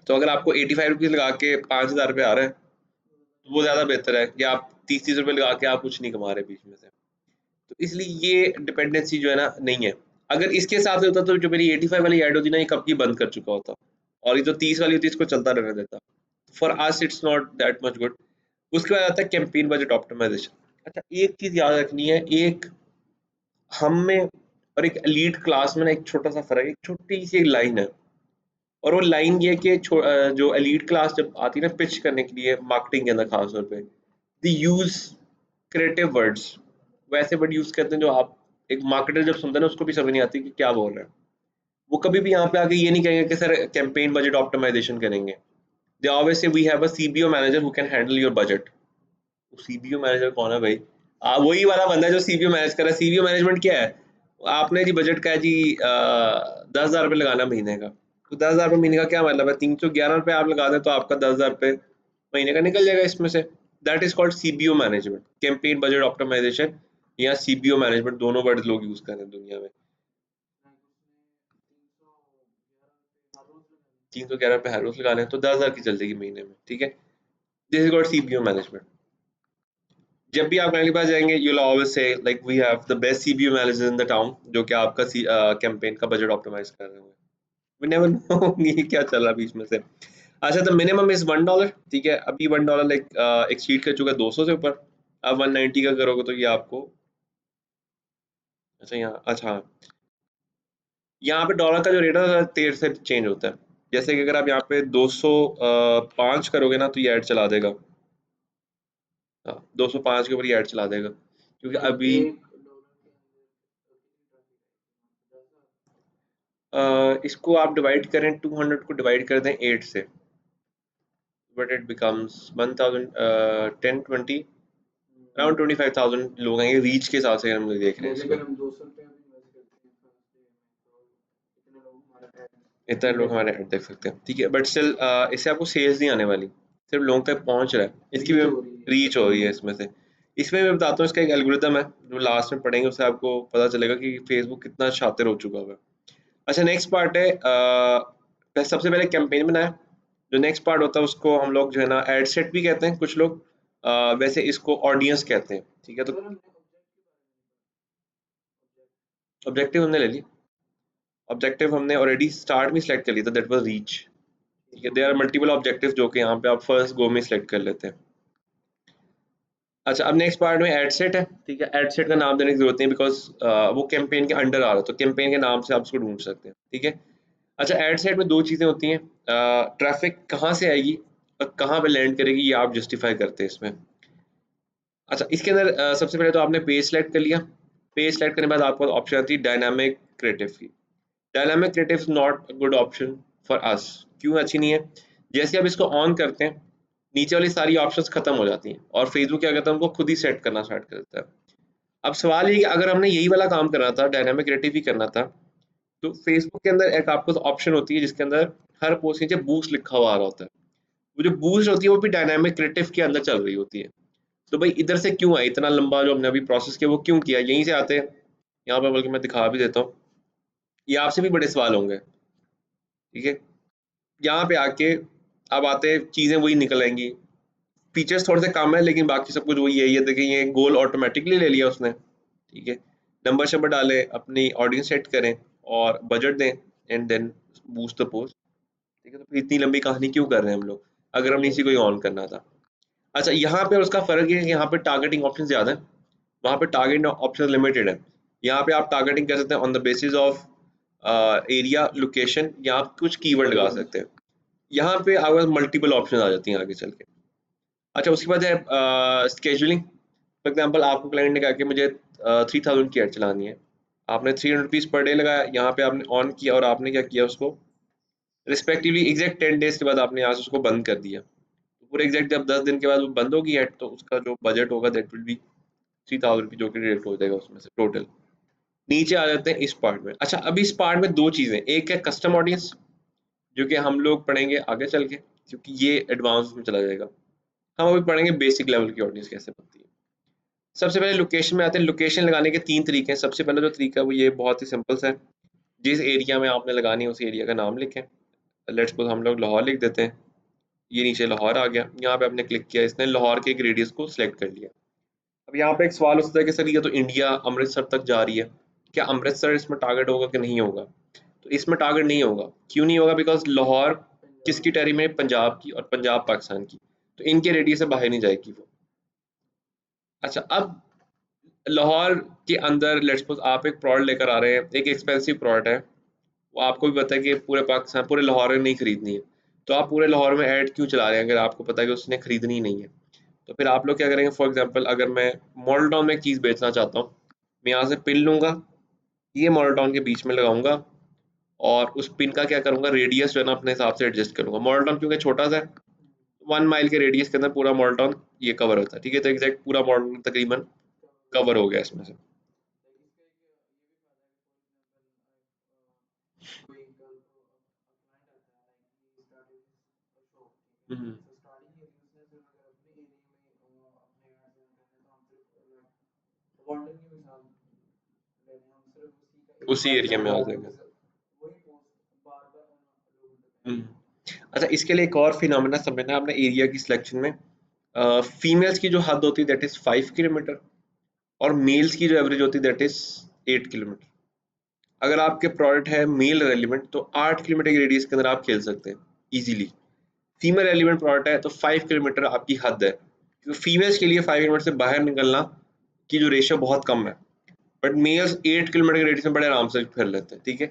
तो अगर आपको 85 रुपीज़ लगा के 5,000 रुपये आ रहे हैं तो वो ज़्यादा बेहतर है कि आप 30-30 रुपये लगा के आप कुछ नहीं कमा रहे बीच में से। तो इसलिए ये डिपेंडेंसी जो है ना नहीं है। अगर इसके हिसाब से होता तो जो मेरी 85 वाली ऐड होती ना ये कब की बंद कर चुका होता, और ये जो 30 वाली होती इसको चलता रहने देता। For us it's not that much good. उसके बाद आता है कैंपेन बजट ऑप्टिमाइजेशन। अच्छा, एक चीज़ याद रखनी है, एक हम में और एक एलीट क्लास में ना एक छोटा-सा फ़र्क है, एक छोटी-सी एक लाइन है, और वो लाइन ये है कि जो एलीट क्लास जब आती है ना पिच करने के लिए मार्केटिंग के अंदर ख़ास तौर पे, दे यूज़ क्रिएटिव वर्ड्स, वैसे वर्ड यूज़ करते हैं जो आप एक मार्केटर जब सुनता है ना उसको भी समझ नहीं आती कि क्या बोल रहे हैं। वो कभी भी यहाँ पे आके ये नहीं कहेंगे कि सर कैंपेन बजट ऑप्टिमाइजेशन करेंगे। They always say we have a CBO manager who can handle your budget. CBO manager कौन है भाई? वही वाला बंदा है जो सीबीओ मैनेज कर रहा है। सीबीओ मैनेजमेंट क्या है? आपने जी बजट का है जी 10,000 रुपये लगाना महीने का। तो 10,000 रुपये महीने का क्या मतलब है? 311 रुपये आप लगा दें तो आपका 10,000 रुपये महीने का निकल जाएगा इसमें से। That is called CBO management, campaign budget optimization, या सीबीओ मैनेजमेंट, दोनों वर्ड लोग यूज कर रहे हैं दुनिया में। 311 रुपये हर रोज लगाने हैं तो 10,000 की चल जाएगी महीने में। ठीक है, this is called CBO management. जब भी आप क्लाइंट के पास जाएंगे you will always say like we have the best CBO manager in the town, जो कि आपका कैंपेन का बजट ऑप्टिमाइज कर रहे होंगे। वी नेवर नो ये क्या चल रहा है बीच में से। अच्छा, तो मिनिमम इज $1। ठीक है, अभी $1 लाइक एक्सीड कर चुका है 200 से ऊपर। आप 190 का करोगे तो ये आपको, अच्छा यहाँ, अच्छा हाँ, यहाँ पे डॉलर का जो रेट है देर से चेंज होता है। जैसे कि अगर आप यहाँ पे 205 करोगे ना तो ये ऐड चला देगा। हाँ, 205 के ऊपर ये ऐड चला देगा, क्योंकि अभी इसको आप डिवाइड करें, 200 को डिवाइड कर दें 8 से, बट इट बिकम्स 1000, 10 20 अराउंड 25,000 लोग हैं, ये रीच के हिसाब से हम लोग देख रहे हैं इसको। इतना लोग हमारे ऐड देख सकते हैं। ठीक है, बट स्टिल इससे आपको सेल्स नहीं आने वाली, सिर्फ लोगों तक पहुंच रहा है, इसकी भी रीच हो रही है इसमें से। इसमें मैं बताता हूँ, इसका एक एल्गोरिदम है जो लास्ट में पढ़ेंगे उससे आपको पता चलेगा कि फेसबुक कितना शातिर हो चुका हुआ है। अच्छा, नेक्स्ट पार्ट है सबसे पहले कैंपेन बनाया। जो नेक्स्ट पार्ट होता है उसको हम लोग जो है ना एड सेट भी कहते हैं कुछ लोग, वैसे इसको ऑडियंस कहते हैं। ठीक है, तो ऑब्जेक्टिव हमने ले ली। ऑब्जेक्टिव हमने ऑलरेडी स्टार्ट में सिलेक्ट कर लिया था, दैट वाज रीच। ठीक है, देयर आर मल्टीपल ऑब्जेक्टिव जो कि यहाँ पे आप फर्स्ट गो में सिलेक्ट कर लेते हैं। अच्छा, अब नेक्स्ट पार्ट में एड सेट है। ठीक है, एड सेट का नाम देने की जरूरत नहीं, बिकॉज वो कैंपेन के अंडर आ रहा है तो कैंपेन के नाम से आप उसको ढूंढ सकते हैं। ठीक है। अच्छा, एड सेट में दो चीज़ें होती हैं, ट्रैफिक कहाँ से आएगी और कहाँ पे लैंड करेगी, ये आप जस्टिफाई करते हैं इसमें। अच्छा, इसके अंदर सबसे पहले तो आपने पेज सेलेक्ट कर लिया। पेज सेलेक्ट करने के बाद आपको ऑप्शन आती है डायनामिक क्रिएटिव की। Dynamic creative not good option for us. क्यों अच्छी नहीं है? जैसे आप इसको ऑन करते हैं नीचे वाली सारी ऑप्शंस खत्म हो जाती हैं और फेसबुक क्या करता है उनको खुद ही सेट करना स्टार्ट कर देता है। अब सवाल ये है कि अगर हमने यही वाला काम करना था, डायनामिक क्रिएटिव ही करना था, तो फेसबुक के अंदर एक आपको ऑप्शन होती है जिसके अंदर हर पोस्ट नीचे बूस्ट लिखा हुआ आ रहा होता है। वो जो बूस्ट होती है वो भी डायनामिक क्रिएटिव के अंदर चल रही होती है। तो भाई इधर से क्यों आई, इतना लंबा जो हमने अभी प्रोसेस किया वो क्यों किया? यहीं से आते हैं, यहाँ पे बल्कि मैं दिखा भी देता हूँ। ये आपसे भी बड़े सवाल होंगे। ठीक है, यहाँ पे आके अब आते चीज़ें वही निकल आएंगी। फीचर्स थोड़े से कम है लेकिन बाकी सब कुछ वही है। ये देखिए, ये गोल ऑटोमेटिकली ले लिया उसने। ठीक है, नंबर शंबर डाले, अपनी ऑडियंस सेट करें और बजट दें, and then boost the post. ठीक है, तो फिर इतनी लंबी कहानी क्यों कर रहे हैं हम लोग अगर हमने इसी को ही ऑन करना था। अच्छा, यहाँ पे उसका फ़र्क ये है कि यहाँ पे टारगेटिंग ऑप्शन ज़्यादा है, वहाँ पे टारगेट ऑप्शन लिमिटेड है। यहाँ पे आप टारगेटिंग कर सकते हैं on the basis of area, location, या आप कुछ कीवर्ड लगा सकते हैं। यहाँ पे आपके मल्टीपल ऑप्शन आ जाती हैं आगे चल के। अच्छा, उसके बाद है स्केजुअलिंग। फॉर एग्जांपल आपको क्लाइंट ने कहा कि मुझे 3000 की ऐड चलानी है। आपने 300 रुपीज़ पर डे लगाया, यहाँ पे आपने ऑन किया और आपने क्या किया, उसको रिस्पेक्टिवली एग्जैक्ट 10 डेज के बाद आपने यहाँ से उसको बंद कर दिया। तो पूरे एग्जैक्ट जब 10 दिन के बाद वो बंद होगी ऐड तो उसका जो बजट होगा दैट विल बी 3000 रुपये जो कि डिडक्ट हो जाएगा उसमें से टोटल। नीचे आ जाते हैं इस पार्ट में। अच्छा, अब इस पार्ट में 2 चीज़ें, एक है कस्टम ऑडियंस जो कि हम लोग पढ़ेंगे आगे चल के, क्योंकि ये एडवांस में चला जाएगा। हम अभी पढ़ेंगे बेसिक लेवल की ऑडियंस कैसे बनती है। सबसे पहले लोकेशन में आते हैं। लोकेशन लगाने के 3 तरीके हैं। सबसे पहला जो तरीका है वो ये बहुत ही सिंपल सा है। जिस एरिया में आपने लगानी है उस एरिया का नाम लिखें। लेट्स सपोज हम लोग लाहौर लिख देते हैं। ये नीचे लाहौर आ गया, यहाँ पे आपने क्लिक किया, इसने लाहौर के एक रेडियस को सिलेक्ट कर लिया। अब यहाँ पे एक सवाल उठता है कि सर ये तो इंडिया अमृतसर तक जा रही है, क्या अमृतसर इसमें टारगेट होगा कि नहीं होगा? तो इसमें टारगेट नहीं होगा। क्यों नहीं होगा? बिकॉज लाहौर किसकी टेरी में? पंजाब की, और पंजाब पाकिस्तान की, तो इनके रेडियस से बाहर नहीं जाएगी वो। अच्छा, अब लाहौर के अंदर लेट्स सपोज आप एक प्रोडक्ट लेकर आ रहे हैं, एक एक्सपेंसिव प्रोडक्ट है, वो आपको भी पता है कि पूरे पाकिस्तान, पूरे लाहौर में नहीं खरीदनी है, तो आप पूरे लाहौर में ऐड क्यों चला रहे हैं अगर आपको पता है कि उसने खरीदनी ही नहीं है? तो फिर आप लोग क्या करेंगे? फॉर एग्जांपल अगर मैं मॉडल टाउन में एक चीज़ बेचना चाहता हूँ, मैं यहाँ से पिन लूँगा, ये मॉडल टाउन के बीच में लगाऊंगा, और उस पिन का क्या करूँगा, रेडियस जो है ना अपने हिसाब से एडजस्ट करूँगा। मॉडल टाउन क्योंकि छोटा सा है, 1 माइल के रेडियस के अंदर पूरा मॉडल टाउन ये कवर होता है, ठीक है? तो एग्जैक्ट पूरा मॉडल तकरीबन कवर हो गया इसमें से। हम्म, उसी एरिया में आ जाएगा। हम्म। अच्छा, इसके लिए एक और फिनोमेना समझना है आपने एरिया की सिलेक्शन में। फीमेल्स की जो हद होती है दैट इज 5 किलोमीटर, और मेल्स की जो एवरेज होती है दैट इज 8 किलोमीटर। अगर आपके प्रोडक्ट है मेल रेलिवेंट तो 8 किलोमीटर के रेडियस के अंदर आप खेल सकते हैं इजीली। फीमेल रेलिवेंट प्रोडक्ट है तो 5 किलोमीटर आपकी हद है, क्योंकि फीमेल्स के लिए 5 किलोमीटर से बाहर निकलना की जो रेशियो बहुत कम है। बट मेल्स 8 किलोमीटर के रेडियस में बड़े आराम से फिर लेते हैं, ठीक है?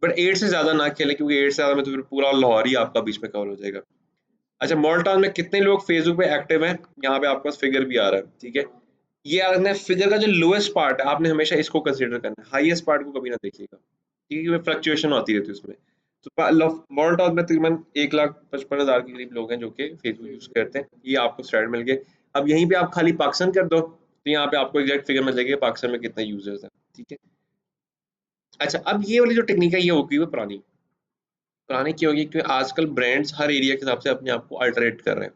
बट 8 से ज़्यादा ना खेलें, क्योंकि 8 से ज़्यादा में तो फिर पूरा लाहौर ही आपका बीच में कवर हो जाएगा। अच्छा, मॉल्टान में कितने लोग फेसबुक पे एक्टिव हैं? यहाँ पे आपके पास फिगर भी आ रहा है, ठीक है? ये आपने फिगर का जो लोएस्ट पार्ट है आपने हमेशा इसको कंसीडर करना है, हाईएस्ट पार्ट को कभी ना देखिएगा, क्योंकि फ्लक्चुएशन होती रहती है उसमें। तो मॉल्टान में तकरीबन 1,55,000 के करीब लोग हैं जो कि फेसबुक यूज करते हैं। ये आपको स्टैट मिल गए। अब यहीं पे आप खाली पाकिस्तान कर दो तो यहाँ पे आपको एग्जैक्ट फिगर मिल जाएगी कि पाकिस्तान में कितने यूजर्स हैं, ठीक है? अच्छा, अब ये वाली जो टेक्निक है ये होगी वो पुरानी। पुरानी क्यों होगी? क्योंकि आजकल ब्रांड्स हर एरिया के हिसाब से अपने आप को अल्टरेट कर रहे हैं।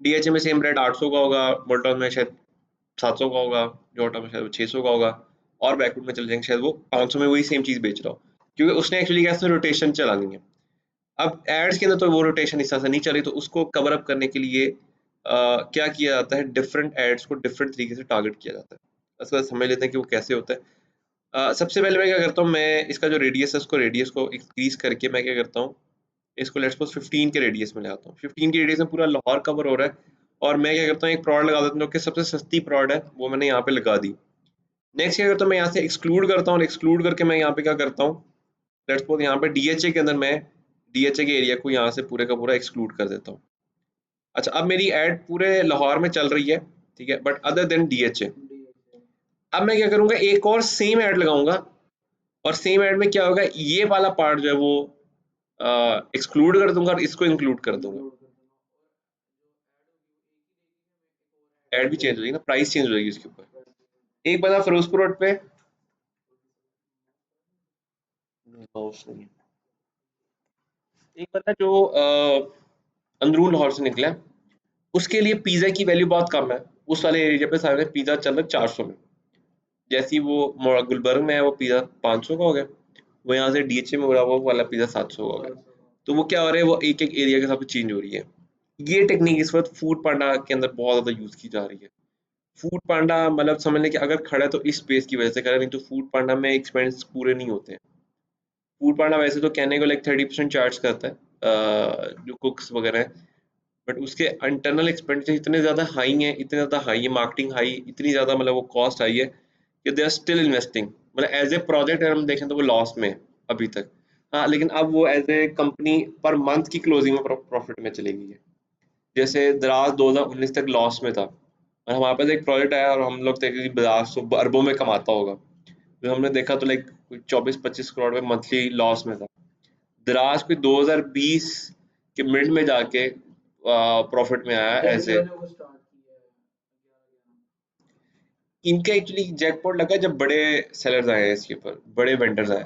डीएचए में सेम रेट 800 का होगा, बोल्टन में शायद 700 का होगा, जोटा में शायद वो 600 का होगा, और बैकवुड में चले जाएंगे शायद वो 500 में वही सेम चीज़ बेच रहा हो, क्योंकि उसने एक्चुअली क्या है, रोटेशन चलानी है। अब एड्स के अंदर तो वो रोटेशन इस तरह से नहीं चल रही, तो उसको कवर अप करने के लिए क्या किया जाता है, डिफरेंट एड्स को डिफरेंट तरीके से टारगेट किया जाता है। बस बस समझ लेते हैं कि वो कैसे होता है। सबसे पहले मैं क्या करता हूँ, मैं इसका जो रेडियस है उसको रेडियस को इंक्रीज करके मैं क्या करता हूँ, इसको लेट्स सपोज 15 के रेडियस में ले आता हूँ। 15 के रेडियस में पूरा लाहौर कवर हो रहा है, और मैं क्या करता हूँ एक प्रोडक्ट लगा देता हूँ जो कि सबसे सस्ती प्रोडक्ट है, वो मैंने यहाँ पे लगा दी। नेक्स्ट क्या करता हूँ, मैं यहाँ से एक्सक्लूड करता हूँ, और एक्सक्लूड करके मैं यहाँ पे क्या करता हूँ, लेट्स सपोज यहाँ पे डीएचए के अंदर मैं डीएचए के एरिया को यहाँ से पूरे का पूरा एक्सक्लूड कर देता हूँ। अच्छा, अब मेरी एड पूरे लाहौर में चल रही है, ठीक है, बट अदर देन डीएचए। अब मैं क्या करूंगा, एक और सेम ऐड लगाऊंगा, और सेम ऐड में क्या होगा, ये वाला पार्ट जो है वो एक्सक्लूड कर दूंगा और इसको इंक्लूड कर दूंगा। ऐड भी चेंज हो जाएगी ना, प्राइस चेंज हो जाएगी इसके ऊपर। एक बंदा फिरोजपुर रोड पे हाउस नहीं है। एक बंदा जो अंदरून लाहौर से निकला है, उसके लिए पिज्जा की वैल्यू बहुत कम है। उस वाले एरिया पे सारे पिज्जा चल रहा है 400 में। जैसे ही वो गुलबर्ग में है वो पिज्जा 500 का हो गया, वो यहाँ से डीएचए में उड़ा हुआ वो वाला पिज्जा 700 का हो गया। तो वो क्या हो रहा है, वो एक एक एरिया के हिसाब से चेंज हो रही है। ये टेक्निक इस वक्त फूड पांडा के अंदर बहुत ज्यादा यूज की जा रही है। फूड पांडा मतलब समझ लें कि अगर खड़ा है तो इस स्पेस की वजह से खड़ा है, नहीं तो फूड पांडा में एक्सपेंस पूरे नहीं होते हैं। फूड पांडा वैसे तो कहने को लाइक 30% चार्ज करता है जो कुक्स वगैरह है, बट उसके इंटरनल एक्सपेंडिचर इतने ज़्यादा हाई हैं, इतने ज़्यादा हाई है, मार्केटिंग हाई, इतनी ज़्यादा मतलब वो कॉस्ट हाई है कि दे आर स्टिल इन्वेस्टिंग। मतलब एज ए प्रोजेक्ट अगर हम देखें तो वो लॉस में है अभी तक। हाँ, लेकिन अब वो as a company per month की क्लोजिंग में प्रॉफिट में चली गई है। जैसे दराज 2019 तक लॉस में था, और हमारे पास एक प्रोजेक्ट आया और हम लोग थे कि दराज तो अरबों में कमाता होगा, जो हमने देखा तो लाइक 24-25 करोड़ में मंथली लॉस में था। दराज कोई 2020 के मिड में जाके प्रॉफिट में आया ऐसे। इनका एक्चुअली जैकपॉट लगा जब बड़े सेलर्स आए हैं इसके ऊपर, बड़े वेंडर्स आए,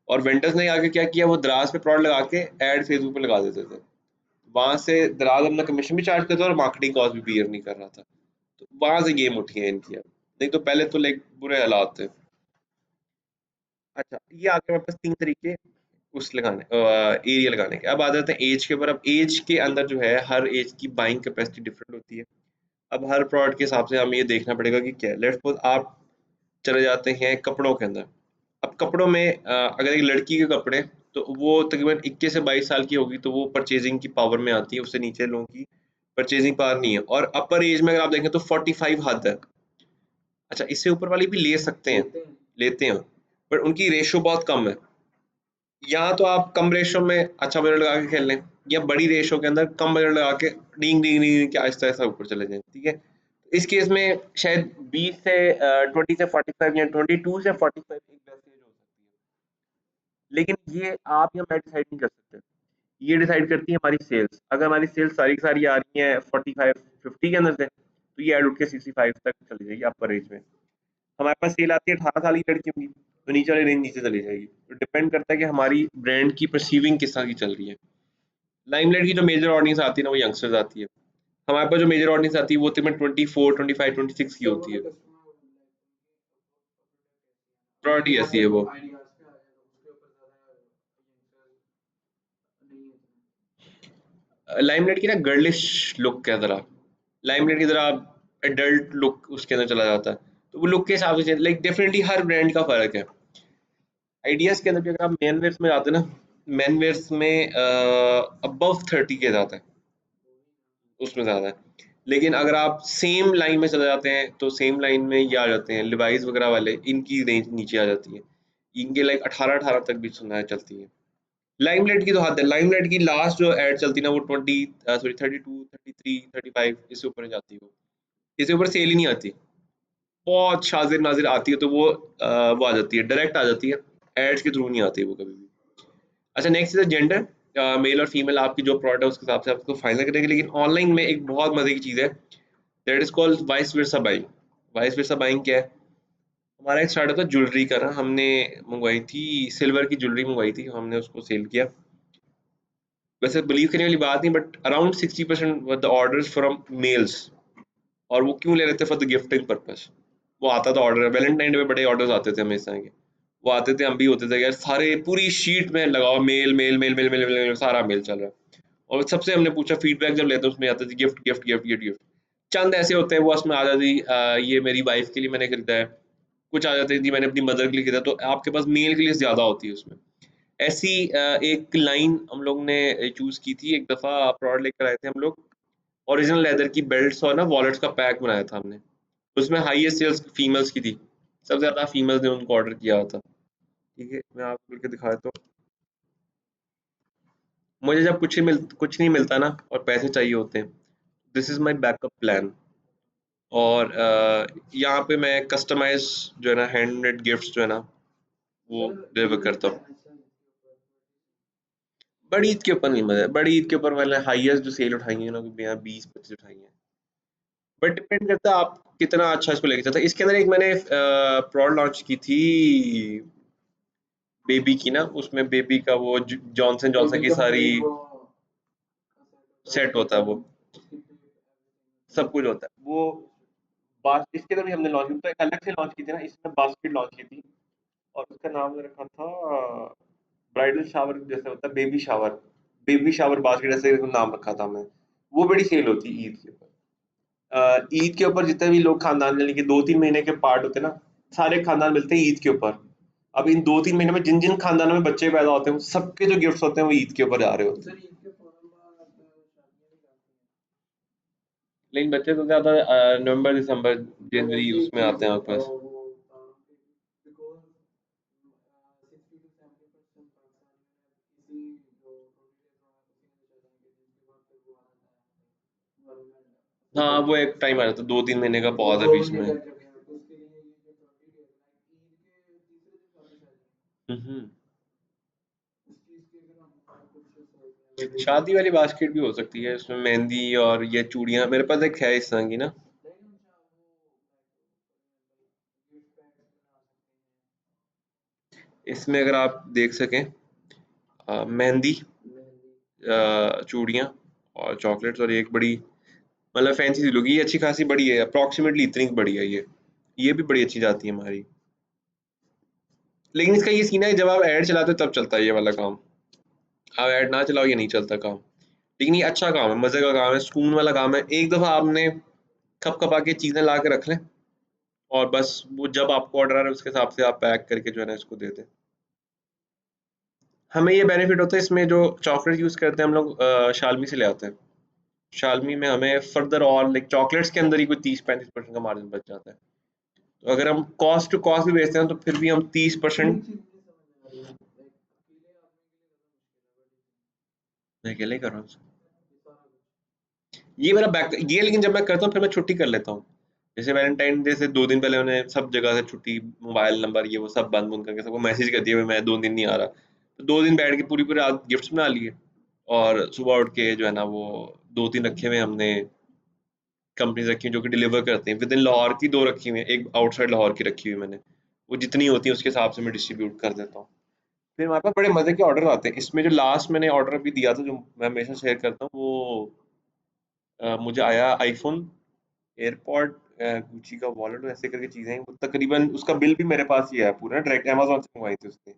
और वेंडर्स ने आगे क्या किया, वो दराज पे प्रोडक्ट लगा के एड फेसबुक पे लगा देते थे। वहां से दराज अपना कमीशन भी चार्ज करता था और मार्केटिंग कॉस्ट भी बियर नहीं कर रहा था। तो वहां से गेम उठी है इनकी अब, नहीं तो पहले तो लाइक बुरे हालात थे। अच्छा, ये आ गए मेरे पास 3 तरीके उस लगाने एरिया लगाने के। अब आ जाते हैं एज के ऊपर। अब एज के अंदर जो है, हर एज की बाइंग कैपेसिटी डिफरेंट होती है। अब हर प्रोडक्ट के हिसाब से हमें ये देखना पड़ेगा कि क्या है। लेट्स सपोज आप चले जाते हैं कपड़ों के अंदर। अब कपड़ों में अगर एक लड़की के कपड़े, तो वो तकरीबन 21 से 22 साल की होगी, तो वो परचेजिंग की पावर में आती है, उससे नीचे लोगों की परचेजिंग पावर नहीं है। और अपर एज में अगर आप देखें तो 45 हद है। अच्छा, इससे ऊपर वाली भी ले सकते हैं, लेते हैं, बट उनकी रेशो बहुत कम है। या तो आप कम रेशो में अच्छा बजट लगा के खेल लें, या बड़ी रेशो के अंदर कम बजट लगा के डींग डींग डींग के आहिस्ता आहिस्ता ऊपर चले जाएं, ठीक है। इस केस में शायद 20 से 20 से 45 या 22 से 45 एक बेस्ट एज हो सकती है। लेकिन ये आप या मैं डिसाइड नहीं कर सकते। ये डिसाइड करती है हमारी सेल्स। अगर हमारी सेल्स सारी की सारी आ रही है 45 50 के अंदर से, तो ये ऐड उठ के 65 तक चली जाएगी अपर रेंज में। हमारे पास सेल आती है 18 साल की लड़कियों की, तो नीचे वाली रेंज नीचे चली जाएगी। तो डिपेंड करता है कि हमारी ब्रांड की परसीविंग किस तरह की चल रही है। लाइमलाइट की जो मेजर ऑडियंस आती है ना, वो यंगस्टर्स आती है। हमारे पास जो मेजर ऑडियंस आती है वो तकरीबन 24 25 26 की होती है। प्रायोरिटी ऐसी है वो। लाइमलाइट की ना गर्लिश लुक के तरह, लाइमलाइट की तरह एडल्ट लुक उसके अंदर चला जाता है। तो वो लुक के हिसाब से लाइक डेफिनेटली हर ब्रांड का फर्क है। आइडियाज के अंदर भी अगर आप मेन वेयर्स में जाते हैं ना, मेन वेयर्स में अबव 30 के जाता है, उसमें ज़्यादा है। लेकिन अगर आप सेम लाइन में चले जाते हैं, तो सेम लाइन में ये आ जाते हैं लिवाइस वगैरह वाले, इनकी रेंज नीचे आ जाती है। इनके लाइक 18-18 तक भी सुना है चलती है। लाइमलाइट की तो हद है। लाइमलाइट की लास्ट जो एड चलती है ना, वो 20 सॉरी 32 33 35 इससे ऊपर नहीं जाती वो। इससे ऊपर सेल ही नहीं आती। बहुत शाज़िर नाज़िर आती है, तो वो आ जाती है, डायरेक्ट आ जाती है। एड्स के थ्रू नहीं आती वो कभी भी। अच्छा, नेक्स्ट इज़ जेंडर। मेल और फीमेल आपकी जो प्रोडक्ट है उसके हिसाब से आप उसको फाइनल करेंगे। लेकिन ऑनलाइन में एक बहुत मज़े की चीज़ है, that is called vice versa buying. Vice versa buying क्या है? हमारा एक स्टार्टअप था ज्वेलरी का ना, हमने मंगवाई थी, सिल्वर की ज्वेलरी मंगवाई थी, हमने उसको सेल किया। वैसे बिलीव करने वाली बात नहीं, but around 60% were the orders from males. और वो क्यों ले रहे थे? For the gifting purpose. वो आता था ऑर्डर, वैलेंटाइन डे पे बड़े ऑर्डर्स आते थे हमें इस तरह के। वो आते थे, हम भी होते थे यार, सारे पूरी शीट में लगाओ male male male male male male, सारा मेल चल रहा है। और सबसे हमने पूछा, फीडबैक जब लेते हैं उसमें आते थे gift gift gift gift gift. चंद ऐसे होते हैं वो उसमें आ जाती, ये मेरी वाइफ के लिए मैंने खरीदा है। कुछ आ जाते हैं जी मैंने अपनी मदर के लिए खरीदा। तो आपके पास मेल की लिस्ट ज्यादा होती है उसमें। ऐसी एक लाइन हम लोग ने चूज की थी। एक दफा प्रोडक्ट लेकर आए थे हम लोग, ओरिजिनल लेदर की बेल्ट्स और ना वॉलेट्स का पैक बनाया था हमने। उसमें हाईएस्ट सेल्स फीमेल्स की थी। सबसे ज्यादा फीमेल्स ने उनको ऑर्डर किया था। ठीक है, मैं आपको करके दिखा देता हूँ। मुझे जब कुछ नहीं मिलता ना और पैसे चाहिए होते हैं, this is my backup plan. और यहाँ पे मैं कस्टमाइज जो है ना, हैंडमेड गिफ्ट्स जो है ना, वो डिलीवर करता हूँ। बड़ी ईद के ऊपर नहीं मजा है। बड़ी ईद के ऊपर मैंने हाईएस्ट जो सेल उठाई है ना, वो 20-25 उठाई है। बट डिपेंड करता है आप कितना अच्छा इसको लेके चलते हैं। इसके अंदर एक मैंने प्रोडक्ट लॉन्च की थी बेबी की ना, उसमें बेबी का वो जॉनसन जॉनसन की सारी सेट होता है वो, सब कुछ होता है वो। बास इसके अंदर भी हमने लॉन्च की, तो एक अलग से लॉन्च की थी ना, इसमें बास्केट लॉन्च की थी। और उसका नाम मैंने रखा था ब्राइडल शावर जैसे होता है, बेबी शावर बास्केट ऐसे नाम रखा था हमने। वो बड़ी सेल होती है ईद के ऊपर। ईद के ऊपर जितने भी लोग खानदान, यानी कि 2-3 महीने के पार्ट होते हैं ना, सारे खानदान मिलते हैं ईद के ऊपर। अब इन 2-3 महीने में जिन जिन खानदानों में बच्चे पैदा होते हैं, वो सबके जो गिफ्ट्स होते हैं वो ईद के ऊपर जा रहे होते हैं। लेकिन बच्चे तो ज्यादा नवंबर दिसंबर जनवरी उसमें आते हैं आपके पास। हाँ, वो एक टाइम आ जाता है, 2-3 महीने का पॉज है बीच में। हम्म। शादी वाली बास्केट भी हो सकती है, उसमें मेहंदी और ये चूड़ियां, मेरे पास एक है इस तरह की ना। इसमें अगर आप देख सकें, मेहंदी, चूड़ियाँ और चॉकलेट्स, और ये एक बड़ी मतलब फैंसी सी लुक, ये अच्छी खासी बड़ी है, अप्रॉक्सीमेटली इतनी बड़ी है ये भी बड़ी अच्छी जाती है हमारी। लेकिन इसका ये सीन है, जब आप ऐड चलाते हो तब चलता है ये वाला काम, आप ऐड ना चलाओ ये नहीं चलता काम। लेकिन ये अच्छा काम है, मजे का काम है, सुकून वाला काम है। एक दफा आपने खप खपा के चीजें ला के रख लें, और बस वो जब आपको ऑर्डर आ रहा है उसके हिसाब से आप पैक करके जो है ना इसको दे दें। हमें ये बेनिफिट होता है इसमें, जो चॉकलेट यूज करते हैं हम लोग शालमी से ले आते हैं। शालमी में हमें फर्दर और लाइक चॉकलेट्स के अंदर ही कोई 30-35% का मार्जिन बच जाता है। तो अगर हम कॉस्ट टू कॉस्ट भी बेचते हैं तो फिर भी हम 30%। मैं अकेले ही कर रहा हूँ। ये मेरा बैक ये, लेकिन जब मैं करता हूँ फिर मैं छुट्टी कर लेता हूँ। जैसे वैलेंटाइन डे से 2 दिन पहले मैंने सब जगह से छुट्टी, मोबाइल नंबर ये वो सब बंद बंद करके सबको मैसेज कर दिया, मैं 2 दिन नहीं आ रहा। तो 2 दिन बैठ के पूरी पूरी रात गिफ्ट्स बना लिए, और सुबह उठ के जो है ना वो 2-3 रखे हुए हमने, कंपनीज रखी हैं जो कि डिलीवर करते हैं। विद इन लाहौर की 2 रखी हुई हैं, एक आउटसाइड लाहौर की रखी हुई है मैंने। वो जितनी होती है उसके हिसाब से मैं डिस्ट्रीब्यूट कर देता हूँ। फिर हमारे पास बड़े मजे के ऑर्डर आते हैं। इसमें जो लास्ट मैंने ऑर्डर अभी दिया था, जो मैं हमेशा शेयर करता हूँ, वो मुझे आया आईफोन, एयरपॉड, गुची का वॉलेट, ऐसे करके चीजें हैं। वो तकरीबन उसका बिल भी मेरे पास ही है पूरा, डायरेक्ट अमेज़न से मंगवाई थी उसने,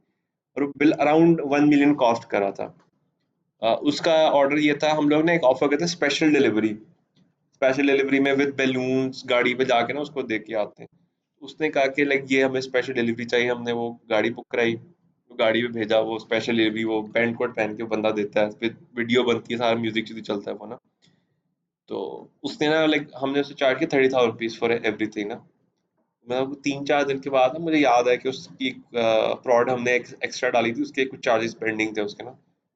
और वो बिल अराउंड 1 मिलियन कॉस्ट करा था। उसका ऑर्डर ये था, हम लोग ने एक ऑफर किया था, स्पेशल डिलीवरी। स्पेशल डिलीवरी में विद बैलून्स गाड़ी पे जाके ना उसको दे के आते हैं। उसने कहा कि लाइक ये हमें स्पेशल डिलीवरी चाहिए, हमने वो गाड़ी बुक कराई, वो गाड़ी पे भेजा, वो स्पेशल डिलीवरी, वो पैंट कोट पहन के वो बंदा देता है, फिर वीडियो बनती है, सारा म्यूजिक चलता है वो ना। तो उसने ना लाइक हमने उसे चार्ज किया 30,000 रुपीज फॉर एवरीथिंग ना। मतलब 3-4 दिन के बाद ना मुझे याद है कि उसकी प्रॉड हमने एक्स्ट्रा डाली थी, उसके कुछ चार्जेस पेंडिंग थे उसके ना।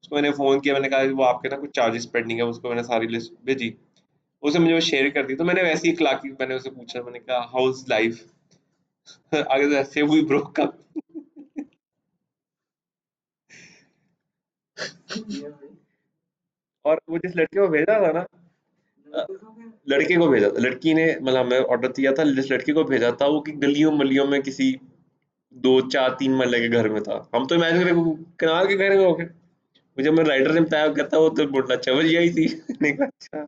उसको मैंने फ़ोन किया, मैंने कहा वो आपके ना कुछ चार्जेस पेंडिंग है, उसको मैंने सारी लिस्ट भेजी। उसने मुझे वो शेयर कर दी, तो मैंने वैसे ही इखलाकी मैंने उससे पूछा, मैंने कहा हाउ इज लाइफ। आगे तो ऐसे हुई ब्रोकअप। और वो जिस लड़के को भेजा था ना, अ, लड़के को भेजा था, लड़की ने मतलब मैं ऑर्डर दिया था, जिस लड़के को भेजा था वो कि गलियों मलियों में किसी 2-4-3 महल्ले के घर में था। हम तो इमेजिन करें वो कनाल के घर में हो गए। मुझे मैं राइटर ने बताया, कहता वो तो बुढ़ला चवल ही थी। मैंने कहा अच्छा।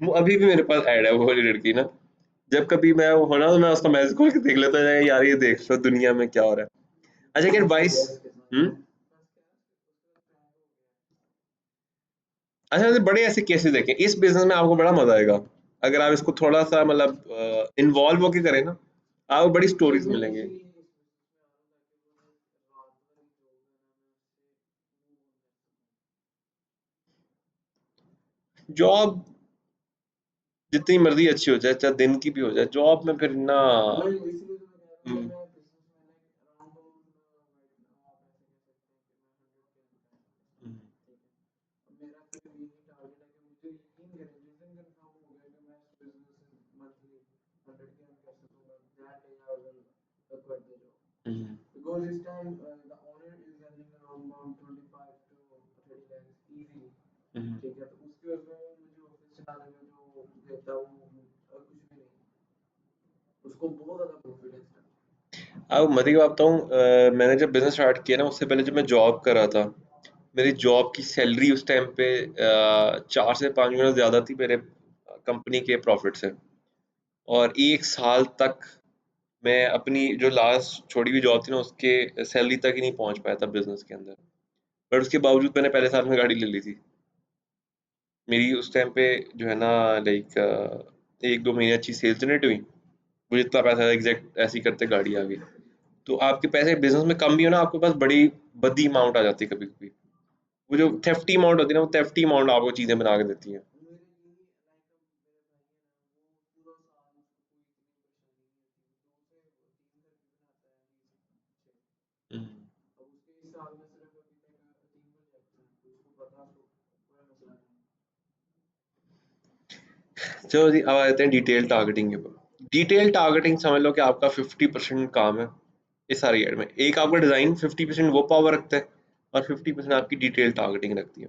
वो अभी भी मेरे पास ऐड है वो वाली लड़की ना, जब कभी मैं वो होना तो मैं उसका मैसेज खोल के देख लेता हूँ, यार ये देख लो दुनिया में क्या हो रहा है। अच्छा कि एडवाइस। हम्म। अच्छा, ऐसे बड़े ऐसे केसेस देखें, इस बिजनेस में आपको बड़ा मजा आएगा अगर आप इसको थोड़ा सा मतलब इन्वॉल्व होके करें ना, आपको बड़ी स्टोरीज मिलेंगी। जॉब जितनी मर्जी अच्छी हो जाए, चाहे दिन की भी हो जाए, जॉब में फिर ना। हम्म। हम्म। हम्म। हम्म। अब मजे की बात बताऊँ, मैंने जब बिजनेस स्टार्ट किया ना, उससे पहले जब मैं जॉब कर रहा था, मेरी जॉब की सैलरी उस टाइम पे 4 से 5 गुना ज्यादा थी मेरे कंपनी के प्रॉफिट से। और 1 साल तक मैं अपनी जो लास्ट छोड़ी हुई जॉब थी ना उसके सैलरी तक ही नहीं पहुंच पाया था बिजनेस के अंदर। पर उसके बावजूद मैंने पहले साल में गाड़ी ले ली थी। मेरी उस टाइम पे जो है ना लाइक 1-2 महीने अच्छी सेल्स जनरेट हुई, मुझे इतना पैसा एग्जैक्ट ऐसे ही करते गाड़ी आ गई। तो आपके पैसे बिजनेस में कम भी हो ना, आपके पास बड़ी बड़ी अमाउंट आ जाती है कभी कभी। वो जो थेफ्टी अमाउंट होती है ना, वो थेफ्टी अमाउंट आपको चीजें बना के देती है। हम्म। चलो जी, अब आते हैं डिटेल टारगेटिंग के ऊपर। डिटेल टारगेटिंग समझ लो कि आपका 50% काम है इस सारी एड में। एक आपका डिजाइन 50% वो पावर रखता है, और 50% आपकी डिटेल टारगेटिंग रखती है।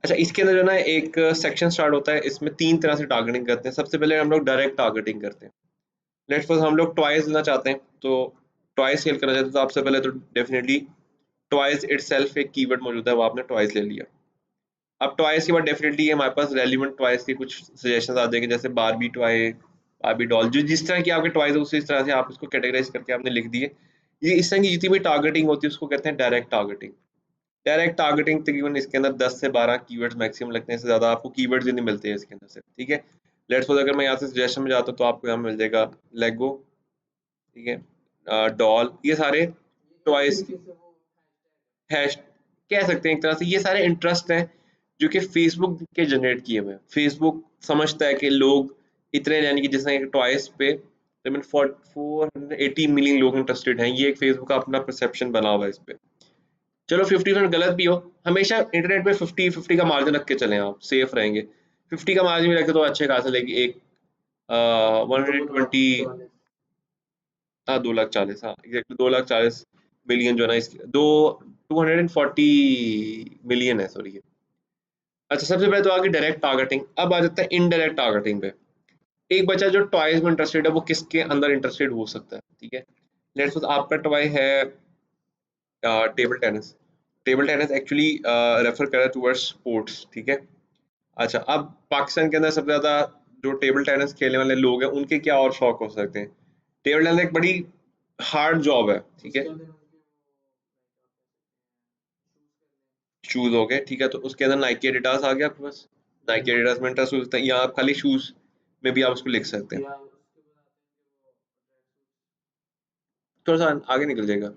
अच्छा, इसके अंदर जो है ना एक सेक्शन स्टार्ट होता है, इसमें 3 तरह से टारगेटिंग करते हैं। सबसे पहले हम लोग डायरेक्ट टारगेटिंग करते हैं। लेट्स सपोज हम लोग टॉयज लेना चाहते हैं, तो टॉयज सेल करना चाहते हो तो आपसे पहले तो डेफिनेटली टॉयज इटसेल्फ एक कीवर्ड मौजूद है, वो आपने टॉयज ले लिया। अब टॉयज के बाद डेफिनेटली हमारे पास रेलिवेंट टॉयज के कुछ सजेशंस आ जाएंगे, जैसे बारबी टॉय, बारबी डॉल, जो जिस तरह की आपके टॉयज है उसी तरह से आप इसको कैटेगराइज करके आपने लिख दिए। ये इस तरह की जितनी भी टारगेटिंग होती है उसको कहते हैं डायरेक्ट टारगेटिंग। डायरेक्ट टारगेटिंग तकरीबन इसके अंदर 10 से 12 कीवर्ड्स मैक्सिमम लगते हैं, इससे ज़्यादा आपको कीवर्ड्स ही नहीं मिलते हैं इसके अंदर से, ठीक है। लेट्स सपोज अगर मैं यहाँ से सजेशन में जाता हूँ तो आपको यहाँ मिल जाएगा लेगो, ठीक है, डॉल, ये सारे टॉयज हैश कह सकते हैं एक तरह से। ये सारे इंटरेस्ट हैं जो कि फेसबुक के जनरेट किए हुए हैं। फेसबुक समझता है कि लोग इतने, यानी कि जैसे टॉयज पे तकरीबन 480 मिलियन लोग इंटरेस्टेड हैं, ये एक फेसबुक का अपना परसेप्शन बना हुआ है इस पे। चलो 50% गलत भी हो, हमेशा इंटरनेट पे 50-50 का मार्जिन रख के चलें, आप सेफ रहेंगे। 50 का मार्जिन भी रखे तो अच्छे खासे लेगी एक 120, हाँ 2,40,000, हाँ एग्जैक्टली 2,40,000 मिलियन जो है ना, इसकी दो 240 मिलियन है, सॉरी ये। अच्छा, सबसे पहले तो आगे डायरेक्ट टारगेटिंग, अब आ जाता है इनडायरेक्ट टारगेटिंग पे। एक बच्चा जो टॉयज में इंटरेस्टेड है वो किसके अंदर इंटरेस्टेड हो सकता है, ठीक है। लेट्स सपोज आपका टॉय है table tennis. Table tennis actually refer कर रहा है टुवर्ड्स स्पोर्ट्स, ठीक है। अच्छा, अब पाकिस्तान के अंदर सबसे ज़्यादा जो टेबल टेनिस खेलने वाले लोग हैं उनके क्या और शौक हो सकते हैं। टेबल टेनिस एक बड़ी हार्ड जॉब है, ठीक है। शूज हो गए, ठीक है, तो उसके अंदर नाइकी एडिडास आ गया आपके पास। नाइकी एडिडास में इंटरेस्ट होता है, या आप खाली शूज में भी आप उसको लिख सकते हैं। थोड़ा सा आगे निकल जाएगा।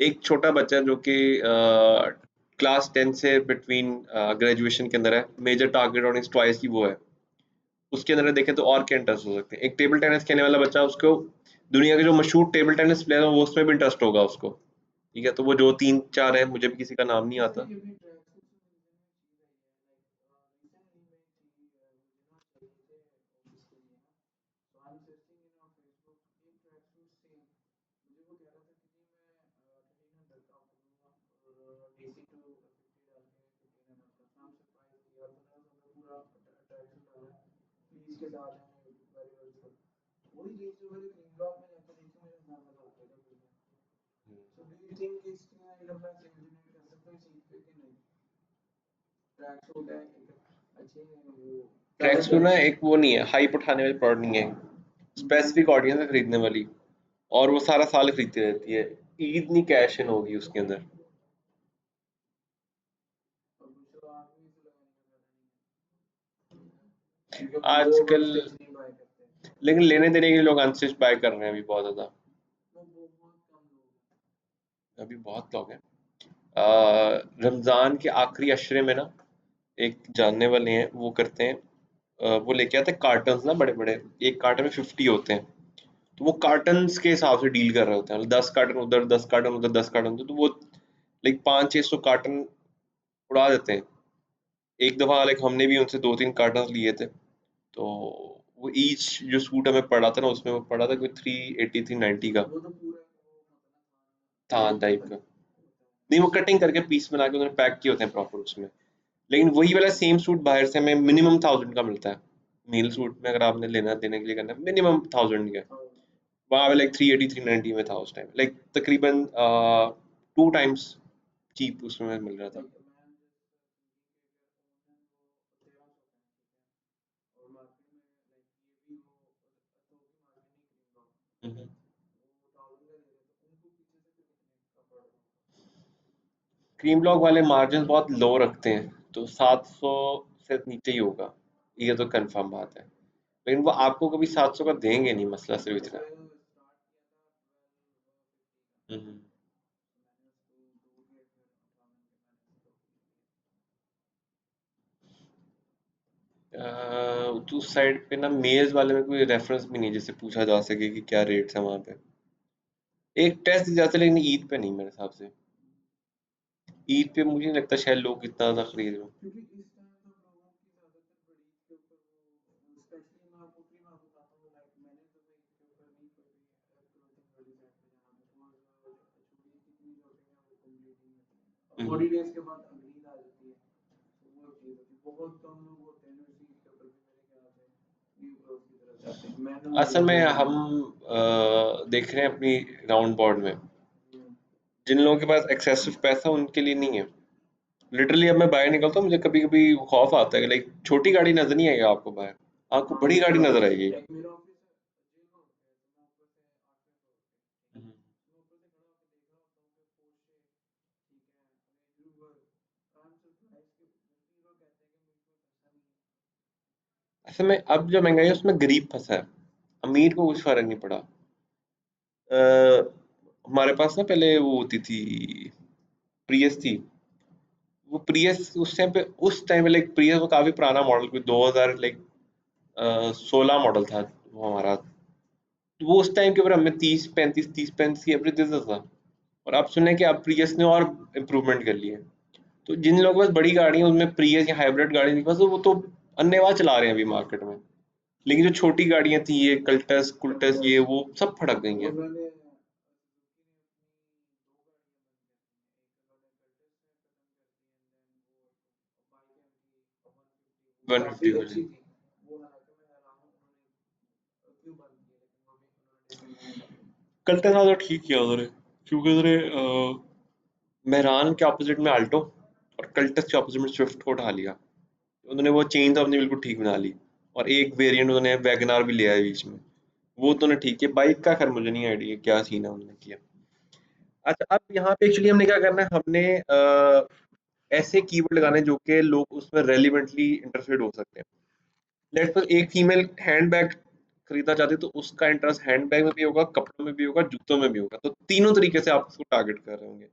एक छोटा बच्चा जो कि क्लास 10 से बिटवीन ग्रेजुएशन के अंदर है, major target on is toys की वो है, उसके अंदर देखें तो और क्या इंटरेस्ट हो सकते हैं। एक टेबल टेनिस खेलने वाला बच्चा, उसको दुनिया के जो मशहूर टेबल टेनिस प्लेयर है वो उसमें भी इंटरेस्ट होगा उसको, ठीक है। तो वो जो 3-4 है, मुझे भी किसी का नाम नहीं आता। ट्रैक्स में ना एक वो नहीं है, हाइप उठाने वाली प्रोडक्ट नहीं है, स्पेसिफिक ऑडियंस है खरीदने वाली, और वो सारा साल खरीदती रहती है। ईद नहीं कैश इन होगी उसके अंदर। आजकल लेकिन लेने देने के लिए लोग अनस्टिच बाय कर रहे हैं अभी बहुत ज्यादा। अभी बहुत लोग हैं। रमजान के आखिरी अशरे में ना एक जानने वाले हैं, वो करते हैं, वो लेके आते हैं कार्टन्स ना बड़े बड़े, एक कार्टन में 50 होते हैं। तो वो कार्टन्स के हिसाब से डील कर रहे होते हैं, मतलब 10 कार्टन उधर, 10 कार्टन उधर, 10 कार्टन उधर, तो वो लाइक 500-600 कार्टन उड़ा देते हैं एक दफा। लाइक हमने भी उनसे 2-3 कार्टन लिए थे, तो वो ईच जो सूट हमें पड़ा था ना, उसमें वो पड़ा था कोई 380-390 का, थान टाइप का। नहीं, वो कटिंग करके पीस बना के उन्होंने पैक किए होते हैं प्रॉपर उसमें। लेकिन वही वाला सेम सूट बाहर से हमें मिनिमम 1000 का मिलता है। मील सूट में अगर आपने लेना देने के लिए करना है मिनिमम 1000 का। वहाँ पे लाइक 380-390 में था उस टाइम, लाइक तकरीबन 2 टाइम्स चीप उसमें मिल रहा था। हम्म। क्रीम ब्लॉक वाले मार्जिन बहुत लो रखते हैं, तो 700 से नीचे ही होगा, ये तो कंफर्म बात है। लेकिन वो आपको कभी 700 का देंगे नहीं, मसला सिर्फ इतना। हम्म। तो उस साइड पे ना मेल्स वाले में कोई रेफरेंस भी नहीं जिससे पूछा जा सके कि क्या रेट्स है वहाँ पे। एक टेस्ट दी जाते, लेकिन ईद पे नहीं मेरे हिसाब से। ईद पे मुझे नहीं लगता शायद लोग इतना ज़्यादा खरीद रहे हो। असल में हम देख रहे हैं अपनी राउंड बोर्ड में, जिन लोगों के पास एक्सेसिव पैसा उनके लिए नहीं है। लिटरली अब मैं बाहर निकलता हूँ, मुझे कभी कभी खौफ आता है कि लाइक छोटी गाड़ी नजर नहीं आएगा आपको बाहर, आपको बड़ी गाड़ी नजर आएगी। हम्म। ऐसे में अब जो महंगाई है उसमें गरीब फंसा है, अमीर को कुछ फर्क नहीं पड़ा। हमारे पास ना पहले वो होती थी, प्रियस थी। वो प्रियस उस टाइम पे लाइक प्रियस वो काफी पुराना मॉडल, कोई 2000 लाइक 16 मॉडल था वो हमारा। तो वो उस टाइम के ऊपर हमें 30 35 की एवरेज देता था। और अब सुने कि अब प्रियस ने और इम्प्रूवमेंट कर ली है। तो जिन लोगों के पास बड़ी गाड़ी है उनमें प्रियस या हाइब्रिड गाड़ी नहीं पास, वो तो अन्यवा चला रहे हैं अभी मार्केट में। लेकिन जो छोटी गाड़ियां थी, ये कल्टस कुल्टस ये वो सब फटक गई हैं। 150 वाली। कल्टस वाला तो ठीक किया उन्होंने, क्योंकि उन्होंने मेहरान के ऑपोजिट में आल्टो और कल्टस के ऑपोजिट में स्विफ्ट को उठा लिया। उन्होंने वो चेंज अपनी बिल्कुल ठीक बना ली। और एक वेरिएंट उन्होंने वैगनार भी लिया है बीच में। वो तो उन्होंने ठीक है, बाइक का खैर मुझे नहीं आइडिया क्या सीन है उन्होंने किया। अच्छा, अब यहाँ पे एक्चुअली हमने क्या करना है, हमने ऐसे कीवर्ड लगाने जो कि लोग उसमें रेलिवेंटली इंटरेस्टेड हो सकते हैं। लेट्स सपोज एक फीमेल हैंडबैग खरीदना चाहती है, तो उसका इंटरेस्ट हैंडबैग में भी होगा, कपड़ों में भी होगा, जूतों में भी होगा। तो तीनों तरीके से आप उसको टारगेट कर रहे होंगे।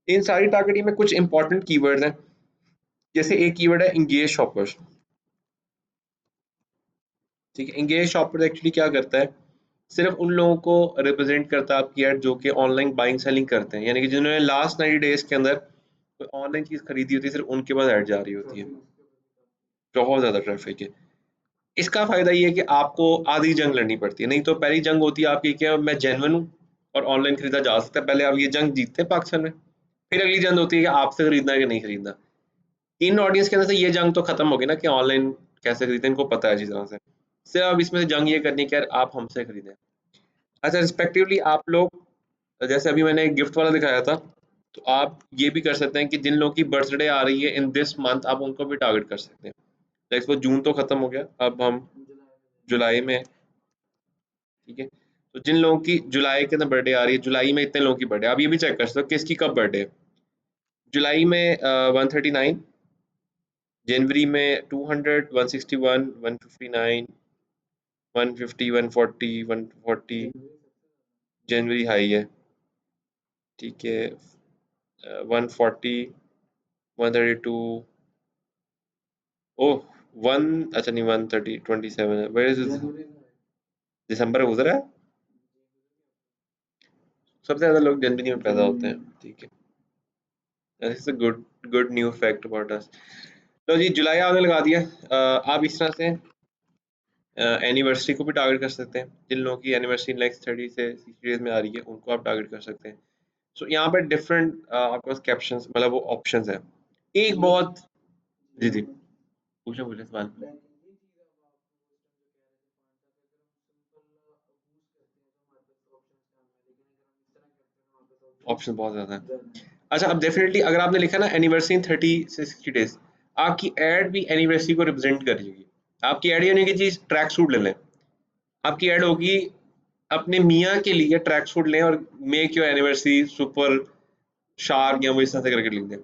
इन सारी टारगेटिंग में कुछ इंपॉर्टेंट कीवर्ड्स हैं। जैसे एक कीवर्ड है एंगेज शॉपर्स। ठीक है, एंगेज शॉपर एक्चुअली क्या करता है, सिर्फ उन लोगों को रिप्रेजेंट करता है आपकी ऐड जो कि ऑनलाइन बाइंग सेलिंग करते हैं, यानी कि जिन्होंने लास्ट 90 डेज के अंदर कोई ऑनलाइन चीज खरीदी होती है, सिर्फ उनके पास ऐड जा रही होती है। बहुत ज्यादा ट्रैफिक है। इसका फायदा ये है कि आपको आधी जंग लड़नी पड़ती है। नहीं तो पहली जंग होती है आपकी कि मैं जेन्युइन हूँ और ऑनलाइन खरीदा जा सकता है, पहले आप ये जंग जीतते हैं पाकिस्तान में। फिर अगली जंग होती है कि आपसे खरीदना है कि नहीं खरीदना। इन ऑडियंस के अंदर से ये जंग तो खत्म हो गई ना कि ऑनलाइन कैसे खरीदें, इनको पता है अच्छी तरह से। सिर्फ अब इसमें से जंग ये करनी है कि यार आप हमसे खरीदें। अच्छा, रिस्पेक्टिवली आप लोग, जैसे अभी मैंने एक गिफ्ट वाला दिखाया था, तो आप ये भी कर सकते हैं कि जिन लोगों की बर्थडे आ रही है इन दिस मंथ, आप उनको भी टारगेट कर सकते हैं। लाइक वो जून तो खत्म हो गया, अब हम जुलाई में हैं, ठीक है। तो जिन लोगों की जुलाई के अंदर बर्थडे आ रही है, जुलाई में इतने लोगों की बर्थडे, आप ये भी चेक कर सकते हो किसकी कब बर्थडे है। जुलाई में 139, जनवरी में 200, 161, 159, 150, 140, 140। जनवरी हाई है, ठीक है। 140, 132। ओह, वन, अच्छा नहीं, 130, 27 है। वेयर इज दिसंबर में गुजरा है। सबसे ज्यादा लोग जनवरी में पैदा होते हैं, ठीक है। This is a good good new fact about us. तो जी, जुलाई आपने लगा दिया। आप इस तरह से एनिवर्सरी को भी टारगेट कर सकते हैं। जिन लोगों की एनिवर्सरी नेक्स्ट 30 से 60 डेज में आ रही है उनको आप टारगेट कर सकते हैं। सो यहाँ पे डिफरेंट आपके पास कैप्शंस, मतलब वो ऑप्शंस है। एक बहुत, जी जी, पूछो पूछो सवाल। ऑप्शन बहुत ज्यादा है। अच्छा, अब डेफिनेटली अगर आपने लिखा ना एनिवर्सरी इन 30 से 60 डेज, आपकी एड भी एनिवर्सरी को रिप्रेजेंट कर रही होगी। आपकी एड यानी कि चीज ट्रैक सूट ले लें, आपकी एड होगी अपने मियाँ के लिए ट्रैक सूट लें और make your anniversary super shark या वो इस तरह से करके लिख दें।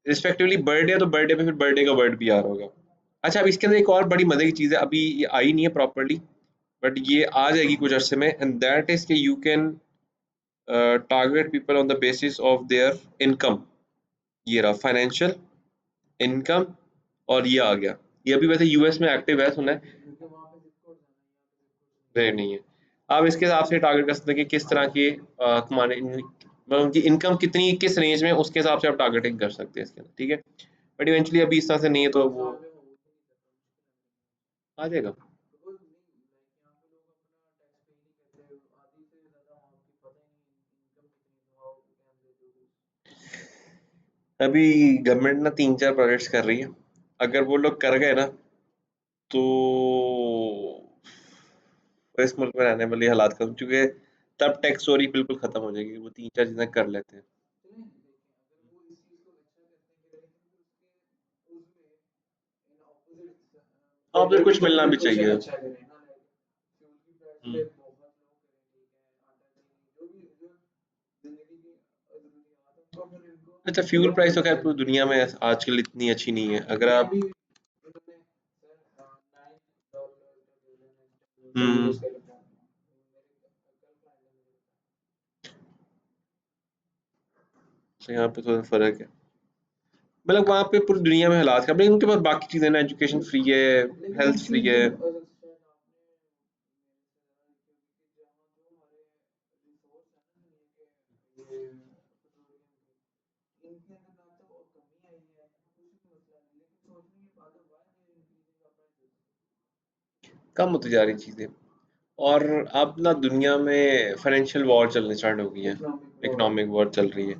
रिस्पेक्टिवली बर्थडे है तो बर्थडे पे फिर बर्थडे का वर्ड भी आ रहा होगा। अच्छा, अब इसके अंदर एक और बड़ी मजे की चीज है, अभी ये आई नहीं है प्रॉपरली, बट ये आ जाएगी कुछ अर्से में, एंड दैट इज कि you can target people on the basis of their income. ये रहा फाइनेंशियल इनकम, और ये आ गया। ये अभी वैसे यूएस में एक्टिव है, सुना है। रेट नहीं है। आप इसके हिसाब से टारगेट कर सकते हैं कि किस तरह की कमाने, मतलब उनकी इनकम कितनी किस रेंज में, उसके हिसाब से आप टारगेटिंग कर सकते हैं इसके अंदर, ठीक है। बट इवेंचुअली अभी इस तरह से नहीं है तो वो आ जाएगा। अभी गवर्नमेंट ना 3 4 प्रोजेक्ट्स कर रही है। अगर वो लोग कर गए ना, तो और इस मुल्क में रहने वाले हालात खत्म, क्योंकि तब टेक स्टोरी बिल्कुल खत्म हो जाएगी, वो 3-4 चीज़ें कर लेते हैं। हाँ, फिर कुछ मिलना भी चाहिए। हुँ। अच्छा, फ्यूल प्राइस तो खैर पूरी दुनिया में आजकल इतनी अच्छी नहीं है। अगर आप हुँ, तो यहाँ पे थोड़ा फ़र्क है। मतलब वहाँ पे पूरी दुनिया में हालात ख़राब, लेकिन उनके पास बाकी चीज़ें ना, एजुकेशन फ्री है, हेल्थ फ्री है। कम होती जा रही चीज़ें। और अब ना दुनिया में फाइनेंशियल वॉर चलने स्टार्ट हो गई है, इकोनॉमिक वॉर चल रही है।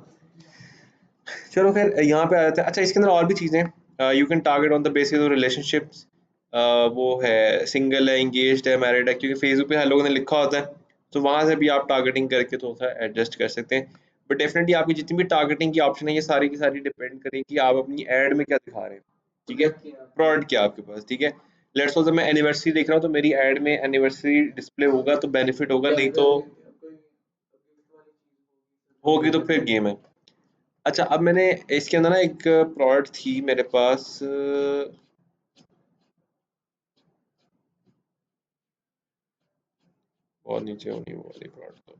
चलो खैर यहाँ पे आ जाते हैं। अच्छा, इसके अंदर और भी चीज़ें हैं। You can target on the basis of relationships. वो है सिंगल है, एंगेज्ड है, मैरिड है, क्योंकि फेसबुक पे हर लोगों ने लिखा होता है, तो वहाँ से भी आप टारगेटिंग करके थोड़ा सा एडजस्ट कर सकते हैं। बट डेफिनेटली आपकी जितनी भी टारगेटिंग की ऑप्शन है, ये सारी की सारी डिपेंड करें कि आप अपनी एड में क्या दिखा रहे हैं। ठीक है, प्रोडक्ट क्या है आपके पास। ठीक है, लेट्स सपोज मैं एनिवर्सरी देख रहा हूँ, तो मेरी एड में एनिवर्सरी डिस्प्ले होगा तो बेनिफिट होगा, नहीं तो होगी तो फिर गेम है। अच्छा, अब मैंने इसके अंदर ना एक प्रोडक्ट थी मेरे पास, बहुत नीचे होनी वो वाली प्रोडक्ट तो।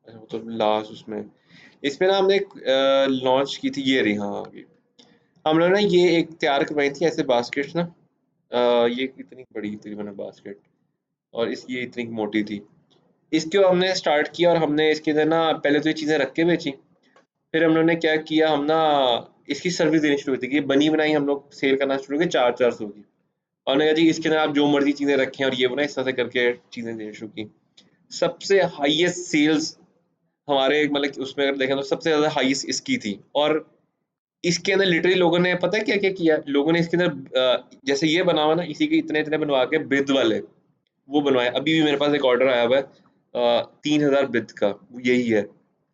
अच्छा, वो तो लास्ट उसमें, इसमें ना हमने एक लॉन्च की थी, ये रही, हाँ आ गई। हम लोग ना ये एक तैयार करवाई थी ऐसे बास्केट्स ना। ये इतनी बड़ी तकरीबन बास्केट, और इस ये इतनी मोटी थी। इसके हमने स्टार्ट किया और हमने इसके अंदर ना पहले तो ये चीज़ें रख के बेची। फिर हम लोग ने क्या किया, हम ना इसकी सर्विस देनी शुरू की थी कि बनी बनाई हम लोग सेल करना शुरू किया 400-400 की। और हमने कहा जी इसके अंदर आप जो मर्जी चीज़ें रखें, और ये वो ना इस तरह से करके चीज़ें देनी शुरू की। सबसे हाईएस्ट सेल्स हमारे मतलब उसमें अगर देखें तो सबसे ज़्यादा हाईएस्ट इसकी थी। और इसके अंदर लिटरली लोगों ने पता है क्या-क्या किया? लोगों ने इसके अंदर जैसे ये बना हुआ ना, इसी के इतने-इतने बनवा के बिद वाले, वो बनवाए। अभी भी मेरे पास एक ऑर्डर आया हुआ है 3000 बिद का, वो यही है।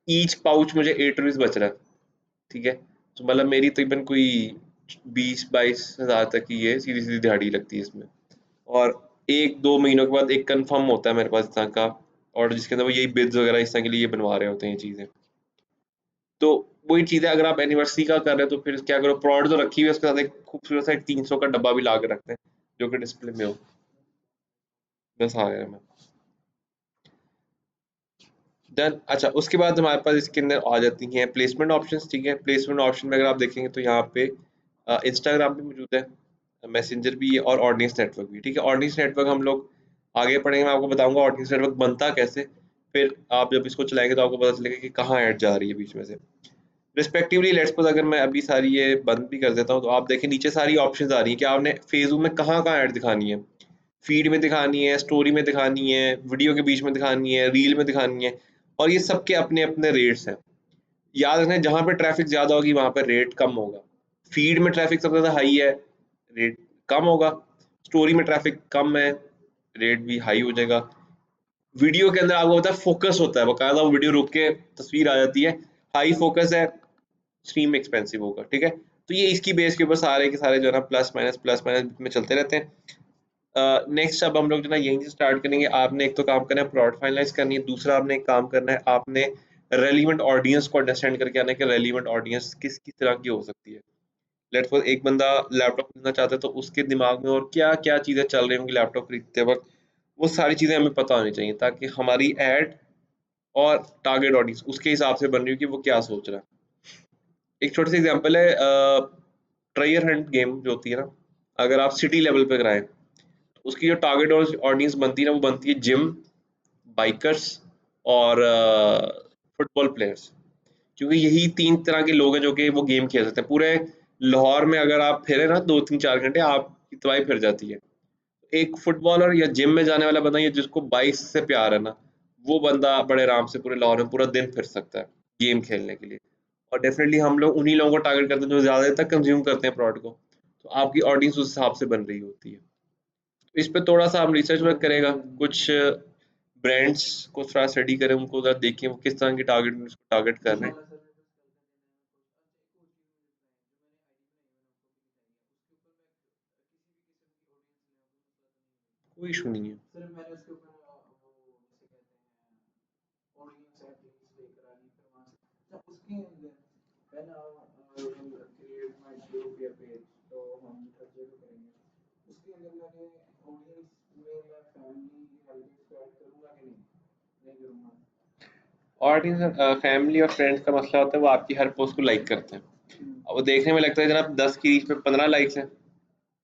ईच पाउच मुझे ₹8 बच रहा है। ठीक है? तो मतलब मेरी तकरीबन कोई 20-22 हज़ार तक की ये सीधी-सीधी दिहाड़ी लगती है इसमें। और 1-2 महीनों के बाद एक कन्फर्म होता है मेरे पास इस तरह का ऑर्डर, जिसके अंदर वो यही बिड्स वगैरह इस तरह के लिए बनवा रहे होते हैं ये चीज़ें। तो वही चीज़ है, अगर आप एनिवर्सरी का कर रहे हो तो फिर क्या करो, प्रोडक्ट तो रखी हुई है, उसके साथ एक खूबसूरत सा एक 300 का डब्बा भी ला के रखते हैं, जो कि डिस्प्ले में हो। बस आ गया मैं। देन अच्छा, उसके बाद हमारे पास इसके अंदर आ जाती हैं प्लेसमेंट ऑप्शंस। ठीक है, प्लेसमेंट ऑप्शन में अगर आप देखेंगे तो यहाँ पे इंस्टाग्राम भी मौजूद है, मैसेंजर भी है, और ऑडियंस नेटवर्क भी। ठीक है, ऑडियंस नेटवर्क हम लोग आगे पढ़ेंगे, मैं आपको बताऊंगा ऑडियंस नेटवर्क बनता कैसे। फिर आप जब इसको चलाएंगे तो आपको पता चलेगा कि कहाँ ऐड जा रही है बीच में से। रिस्पेक्टिवली लेट्स सपोज अगर मैं अभी सारी ये बंद भी कर देता हूँ, तो आप देखें नीचे सारी ऑप्शंस आ रही हैं कि आपने फेसबुक में कहाँ-कहाँ ऐड दिखानी है। फीड में दिखानी है, स्टोरी में दिखानी है, वीडियो के बीच में दिखानी है, रील में दिखानी है, और ये सबके अपने-अपने रेट्स हैं। याद रखना, जहाँ पे ट्रैफ़िक ज़्यादा होगी वहाँ पे रेट कम होगा। फीड में ट्रैफ़िक सबसे ज़्यादा हाई है, रेट कम होगा। स्टोरी में ट्रैफ़िक कम है, रेट भी हाई हो जाएगा। वीडियो के अंदर आपको पता है फ़ोकस होता है, बाकायदा वो वीडियो रुक के तस्वीर आ जाती है। हाई फ़ोकस है, स्ट्रीम एक्सपेंसिव होगा। ठीक है? तो ये इसकी बेस के ऊपर सारे के सारे जो है ना प्लस माइनस में चलते रहते हैं। नेक्स्ट अब हम लोग जो है ना यहीं से स्टार्ट करेंगे। आपने एक तो काम करना है, प्रोडक्ट फाइनलाइज़ करनी है, दूसरा आपने एक काम करना है, आपने रेलेवेंट ऑडियंस को अंडरस्टैंड करके आना है कि रेलेवेंट ऑडियंस किस-किस तरह की हो सकती है। लेट्स सपोज़ एक बंदा लैपटॉप खरीदना चाहता है, तो उसके दिमाग में और क्या-क्या चीज़ें चल रही होंगी लैपटॉप खरीदते वक़्त, वो सारी चीज़ें हमें पता होनी चाहिए, ताकि हमारी ऐड और टारगेट ऑडियंस उसके हिसाब से बन रही हो कि वो क्या सोच रहा है। एक छोटी सी एग्जांपल है, ट्रेजर हंट गेम जो होती है ना, अगर आप सिटी लेवल पे कराएँ, तो उसकी जो टारगेट ऑडियंस बनती है ना, वो बनती है जिम, बाइकर्स और फुटबॉल प्लेयर्स। क्योंकि यही 3 तरह के लोग हैं जो कि वो गेम खेल सकते हैं। पूरे लाहौर में अगर आप फिरे ना 2-3-4 घंटे, आपकी तबाही फिर जाती है। एक फुटबॉलर या जिम में जाने वाला बंदा, या जिसको बाइक से प्यार है ना, वो बंदा बड़े आराम से पूरे लाहौर में पूरा दिन फिर सकता है, गेम खेलने के लिए। और डेफ़िनिटली हम लोग उन्हीं लोगों को टारगेट करते हैं जो ज़्यादा देर तक कंज़्यूम करते हैं प्रोडक्ट को। तो आपकी ऑडियंस उस हिसाब से बन रही होती है। तो इस पे थोड़ा-सा आप रिसर्च वर्क करेगा, कुछ ब्रांड्स को थोड़ा स्टडी करें, उनको ज़रा देखें वो किस तरह की टारगेट टारगेट कर रहे हैं। कोई इशू नहीं है। ऑडियंस फैमिली और फ्रेंड्स का मसला होता है, वो आपकी हर पोस्ट को लाइक करते हैं। अब वो देखने में लगता है जनाब 10 की रीच पे 15 लाइक्स हैं,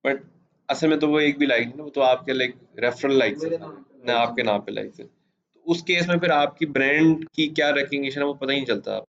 बट असल में तो वो एक भी लाइक नहीं है, वो तो आपके लाइक रेफरल लाइक्स है सारे, ना आपके नाम पे लाइक्स है। तो उस केस में फिर आपकी ब्रांड की क्या रिकग्निशन है वो पता ही नहीं चलता।